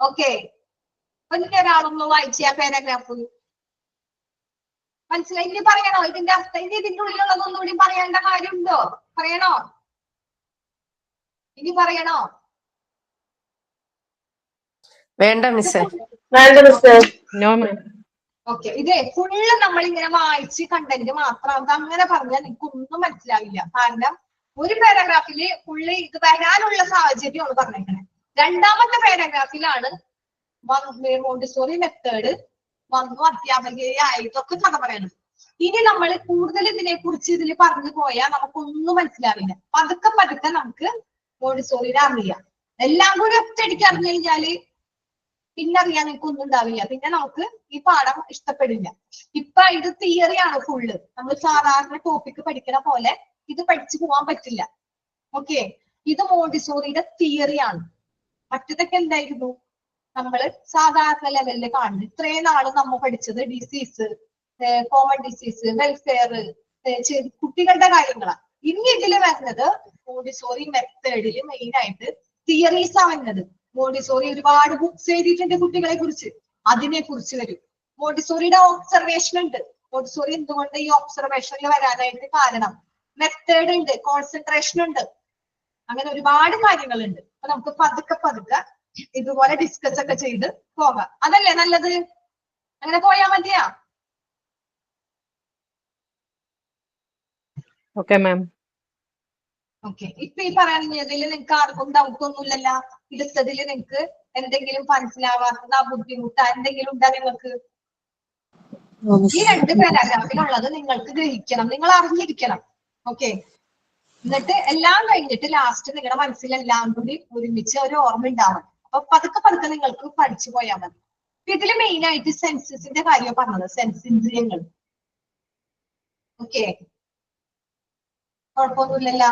ഓക്കെ, ഒരാളൊന്ന് വായിച്ച പാരഗ്രാഫ് മനസ്സിലായി? ഇനി പറയണോ ഇതിന്റെ അർത്ഥം? ഇനി ഇതിന്റെ ഉള്ളിലുള്ളതൊന്നും കൂടി പറയേണ്ട കാര്യമുണ്ടോ? പറയണോ? ഇനി പറയണോ? വേണ്ട മിസ്സേ. ഓക്കെ, ഇതേ ഫുള്ള് നമ്മൾ ഇങ്ങനെ വായിച്ച് കണ്ടന്റ് മാത്രം അത് അങ്ങനെ പറഞ്ഞാൽ നിങ്ങൾക്ക് ഒന്നും മനസ്സിലാവില്ല. കാരണം ഒരു പാരഗ്രാഫില് ഫുള്ള് ഇത് വരാനുള്ള സാഹചര്യമാണ് പറഞ്ഞേക്കണേ. രണ്ടാമത്തെ പാരഗ്രാഫിലാണ് മോണ്ടിസോറി മെത്തേഡ് വന്നു, അധ്യാപകയായിട്ടൊക്കെ കഥ പറയണത്. ഇനി നമ്മൾ കൂടുതൽ ഇതിനെ കുറിച്ച് ഇതിൽ പറഞ്ഞു പോയാൽ നമുക്കൊന്നും മനസ്സിലാവില്ല. പതുക്കെ പതുക്കെ നമുക്ക് മോണ്ടിസോറിനെ അറിയാം. എല്ലാം കൂടി ഒറ്റയടിക്ക് അറിഞ്ഞു കഴിഞ്ഞാല് പിന്നെ അറിയാൻ നിങ്ങൾക്ക് ഒന്നും ഉണ്ടാവില്ല. പിന്നെ നമുക്ക് ഈ പാഠം ഇഷ്ടപ്പെടില്ല. ഇപ്പൊ ഇത് തിയറിയാണ് ഫുള്ള്. നമ്മൾ സാധാരണ ടോപ്പിക് പഠിക്കണ പോലെ ഇത് പഠിച്ചു പോകാൻ പറ്റില്ല. ഓക്കെ, ഇത് മോണ്ടിസോറിയുടെ തിയറിയാണ്. മറ്റതൊക്കെ എന്തായിരുന്നു? നമ്മള് സാധാരണ ലെവലിൽ കാണുന്നത്. ഇത്രയും നാള് നമ്മൾ പഠിച്ചത് ഡിസീസ്, കോമൺ ഡിസീസ്, വെൽഫെയർ, കുട്ടികളുടെ കാര്യങ്ങളാണ്. ഇനി ഇതിൽ വരുന്നത് മോണ്ടിസോറി മെത്തേഡിൽ മെയിൻ ആയിട്ട് തിയറീസാ വരുന്നത്. മോണ്ടിസോറി ഒരുപാട് ബുക്സ് എഴുതിയിട്ടുണ്ട് കുട്ടികളെ കുറിച്ച്, അതിനെ കുറിച്ച് വരും. മോണ്ടിസോറിയുടെ ഒബ്സർവേഷൻ ഉണ്ട്. മോണ്ടിസോറി എന്തുകൊണ്ട് ഈ ഒബ്സർവേഷനിൽ വരാനായിട്ട് കാരണം? മെത്തേഡ് ഉണ്ട്, കോൺസെൻട്രേഷൻ ഉണ്ട്, അങ്ങനെ ഒരുപാട് കാര്യങ്ങളുണ്ട്. അപ്പൊ നമുക്ക് പതുക്കെ പതുക്കെ ഇതുപോലെ ഡിസ്കസ് ഒക്കെ ചെയ്ത് പോകാം. അതല്ലേ നല്ലത്? അങ്ങനെ പോയാ മതിയാ? Okay ma'am. ഓക്കെ, ഇപ്പൊ ഈ പറയുന്നതിൽ നിങ്ങൾക്ക് ആർക്കും ഡൗട്ട് ഒന്നുമില്ലല്ലോ? എടുത്തതിൽ നിങ്ങൾക്ക് എന്തെങ്കിലും മനസ്സിലാവാത്ത ബുദ്ധിമുട്ട് എന്തെങ്കിലും ഉണ്ടാ നിങ്ങൾക്ക്? ഈ രണ്ട് പാരാഗ്രാഫിലുള്ളത് നിങ്ങൾക്ക് ഗ്രഹിക്കണം, നിങ്ങൾ അറിഞ്ഞിരിക്കണം. ഓക്കെ, എന്നിട്ട് എല്ലാം കഴിഞ്ഞിട്ട് ലാസ്റ്റ് നിങ്ങളുടെ മനസ്സിലെല്ലാം കൂടി ഒരുമിച്ച് ഒരു ഓർമ്മ ഉണ്ടാവണം. അപ്പൊ പതുക്കെ പതുക്കെ നിങ്ങൾക്ക് പഠിച്ചു പോയാൽ മതി. ഇതില് മെയിൻ ആയിട്ട് സെൻസസിന്റെ കാര്യം പറഞ്ഞത്, സെൻസ് ഇന്ദ്രിയങ്ങൾ. ഓക്കെ, കുഴപ്പമൊന്നുമില്ലല്ലോ?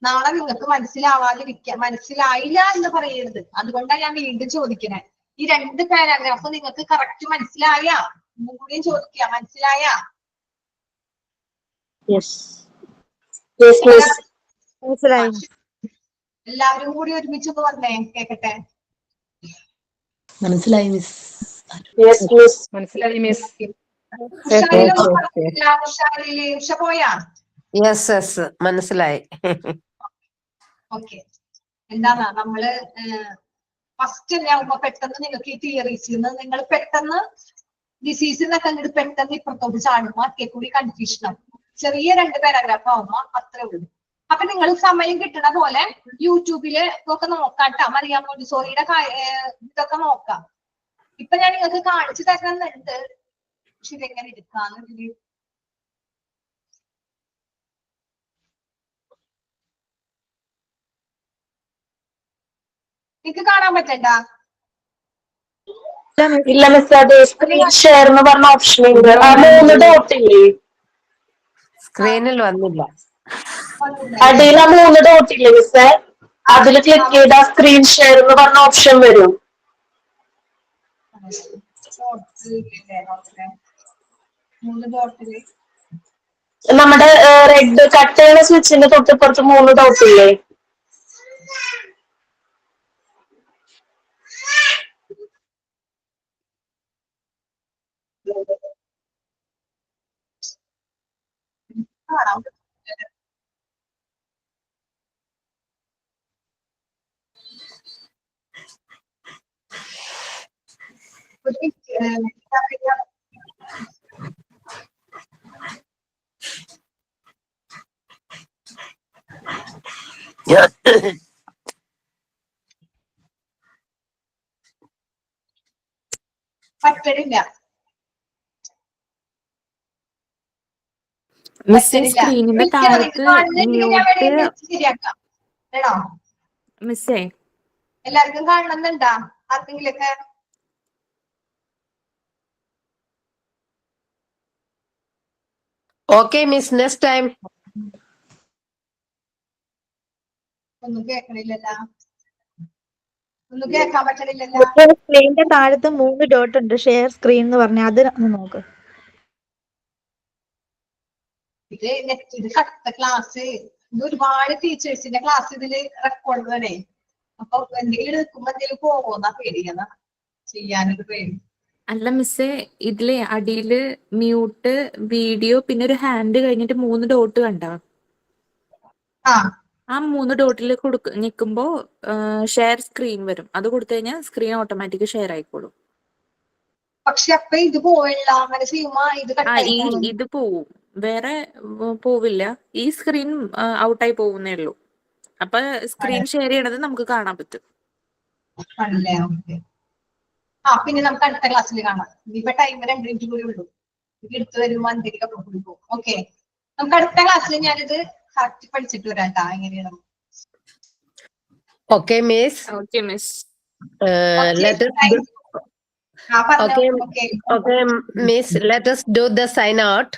നാളെ നിങ്ങൾക്ക് മനസ്സിലായില്ല എന്ന് പറയരുത്. അതുകൊണ്ടാണ് ഞാൻ വീണ്ടും ചോദിക്കണേ. ഈ രണ്ട് പാരാഗ്രാഫ് നിങ്ങൾക്ക് കറക്റ്റ് മനസ്സിലായ? ഒന്നും കൂടിയും ചോദിക്കുക, മനസ്സിലായ? എല്ലാവരും കൂടി ഒരുമിച്ച് പറഞ്ഞേ, കേക്കട്ടെ. മനസ്സിലായി മിസ്. മനസ്സിലായി മിസ്. ഉഷ പോയാ? യെസ് യെസ്, മനസ്സിലായി. ഓക്കെ, എന്താണ് നമ്മള് ഫസ്റ്റ് തന്നെ ആവുമ്പോ പെട്ടെന്ന് നിങ്ങൾക്ക് ഈ തിയറീസിൽ നിന്ന് നിങ്ങൾ പെട്ടെന്ന് ഡിസീസിന്നൊക്കെ അങ്ങോട്ട് പെട്ടെന്ന് ഇപ്പുറത്തോട്ട് ചാടുമ്പോ ഒക്കെ കൂടി കൺഫ്യൂഷൻ ആവും. ചെറിയ രണ്ട് പാരാഗ്രാഫ് ആവുമ്പോ അത്രേ ഉള്ളൂ. അപ്പൊ നിങ്ങൾ സമയം കിട്ടണ പോലെ യൂട്യൂബില് ഇതൊക്കെ നോക്കാട്ടോ. മറിയ മോണ്ടിസോറിയുടെ ഇതൊക്കെ നോക്കാം. ഇപ്പൊ ഞാൻ നിങ്ങൾക്ക് കാണിച്ചു തരുന്നുണ്ട്, പക്ഷെ ഇതെങ്ങനെ എടുക്കാന്ന് എനിക്ക് കാണാൻ പറ്റണ്ട? ഇല്ല മിസ്, അത് സ്ക്രീൻ ഷെയർ എന്ന് പറഞ്ഞ ഓപ്ഷൻ ഉണ്ട്. ആ 3 ഡോട്ട് ഇല്ലേ സ്ക്രീനിൽ വന്നില്ല. അടിയിൽ? ആ 3 ഡോട്ട് ഇല്ലേ മിസ്, അതിൽ ക്ലിക്ക് ചെയ്താൽ സ്ക്രീൻ ഷെയർ എന്ന് പറഞ്ഞ ഓപ്ഷൻ വരും. നമ്മുടെ റെഡ് കട്ട് ചെയ്യുന്ന സ്വിച്ചിന്റെ തൊട്ടിപ്പുറത്ത് 3 ഡോട്ട് ഇല്ലേ? ഒരു മിനിറ്റ് പറ്റണില്ല. മിസ്സേ സ്ക്രീനിന്റെ താഴത്ത് മ്യൂട്ട് ശരിയാക്കാം വേണോ? മിസ്സേ എല്ലാവർക്കും കാണണമെന്നുണ്ടാ ആർക്കെങ്കിലൊക്കെ? Okay, Miss, next time. ഒന്നും കേൾക്കണില്ലല്ലോ, ഒന്നും കേൾക്കാൻ പറ്റണില്ലല്ലോ. സ്ക്രീനിന്റെ താഴത്ത് 3 ഡോട്ട് ഉണ്ട്, ഷെയർ സ്ക്രീൻ എന്ന് പറഞ്ഞ അത് ഒന്ന് നോക്ക്. ഇത് കട്ട ക്ലാസ്, ഇത് ഒരുപാട് ടീച്ചേഴ്സിന്റെ ക്ലാസ് ഇതില് റെക്കോർഡ് വരെ. അപ്പൊ എന്തെങ്കിലും എടുക്കുമ്പോ എന്തെങ്കിലും പോകുന്ന പേടിക്കുന്ന ചെയ്യാനൊരു പേടി. അല്ല മിസ്സേ, ഇതിലെ അടിയില് മ്യൂട്ട് വീഡിയോ പിന്നെ ഒരു ഹാൻഡ് കഴിഞ്ഞിട്ട് 3 ഡോട്ട് കണ്ടോ? ആ 3 ഡോട്ടിൽ നിൽക്കുമ്പോ ഷെയർ സ്ക്രീൻ വരും. അത് കൊടുത്തു കഴിഞ്ഞാൽ സ്ക്രീൻ ഓട്ടോമാറ്റിക് ഷെയർ ആയിക്കോളും. പക്ഷെ അപ്പൊ ഇത് പോവില്ല, അങ്ങനെ ചെയ്യുമ്പോ ഇത് ഇത് പോവും, വേറെ പോവില്ല. ഈ സ്ക്രീൻ ഔട്ടായി പോകുന്നേ ഉള്ളൂ. അപ്പൊ സ്ക്രീൻ ഷെയർ ചെയ്യണത് നമുക്ക് കാണാൻ പറ്റും. ആണല്ലേ, ഓക്കെ. പിന്നെ നമുക്ക് അടുത്ത ക്ലാസ്സിൽ കാണാം. ഇപ്പൊ ടൈം 2 മിനിറ്റ് കൂടി ഉള്ളൂ. ഇത് എടുത്തു വരുമ്പോ എന്തെങ്കിലും കൂടി പോകും. ഓക്കെ, നമുക്ക് അടുത്ത ക്ലാസ്സിൽ ഞാനിത് പഠിച്ചിട്ട് വരാം കേട്ടോ എങ്ങനെയാണ്. Okay, Miss. Okay, Miss. Let us do, okay, Miss. Let us do the sign out.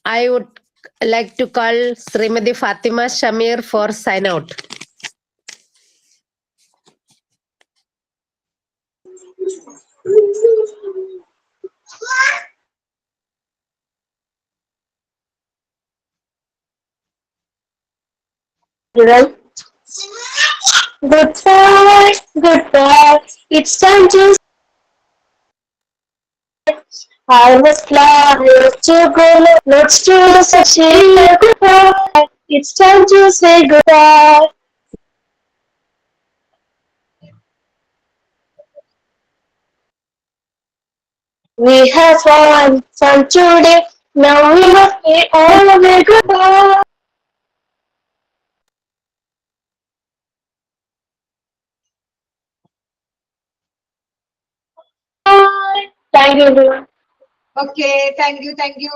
I would like to call Srimati Fatima Shamir for sign out. Goodbye, goodbye. It's time to. I was planning to go. Let's do such a goodbye. It's time to say goodbye. We have fun today. Now we must be all of it. Goodbye. Thank you, everyone. Okay, thank you,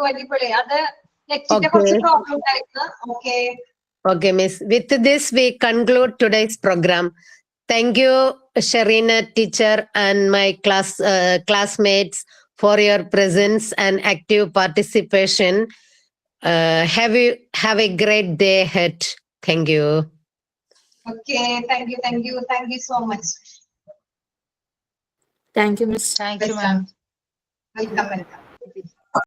അടിപൊളി. അത് നെറ്റിന്റെ കുറച്ച് problem ഉണ്ടായിരുന്നു. Okay. Okay, Miss. With this, we conclude today's program. Thank you, Sharina teacher and my classmates for your presence and active participation. Have a great day ahead. Thank you. Okay, thank you so much. Thank you, Miss. Thank you, ma'am. Welcome.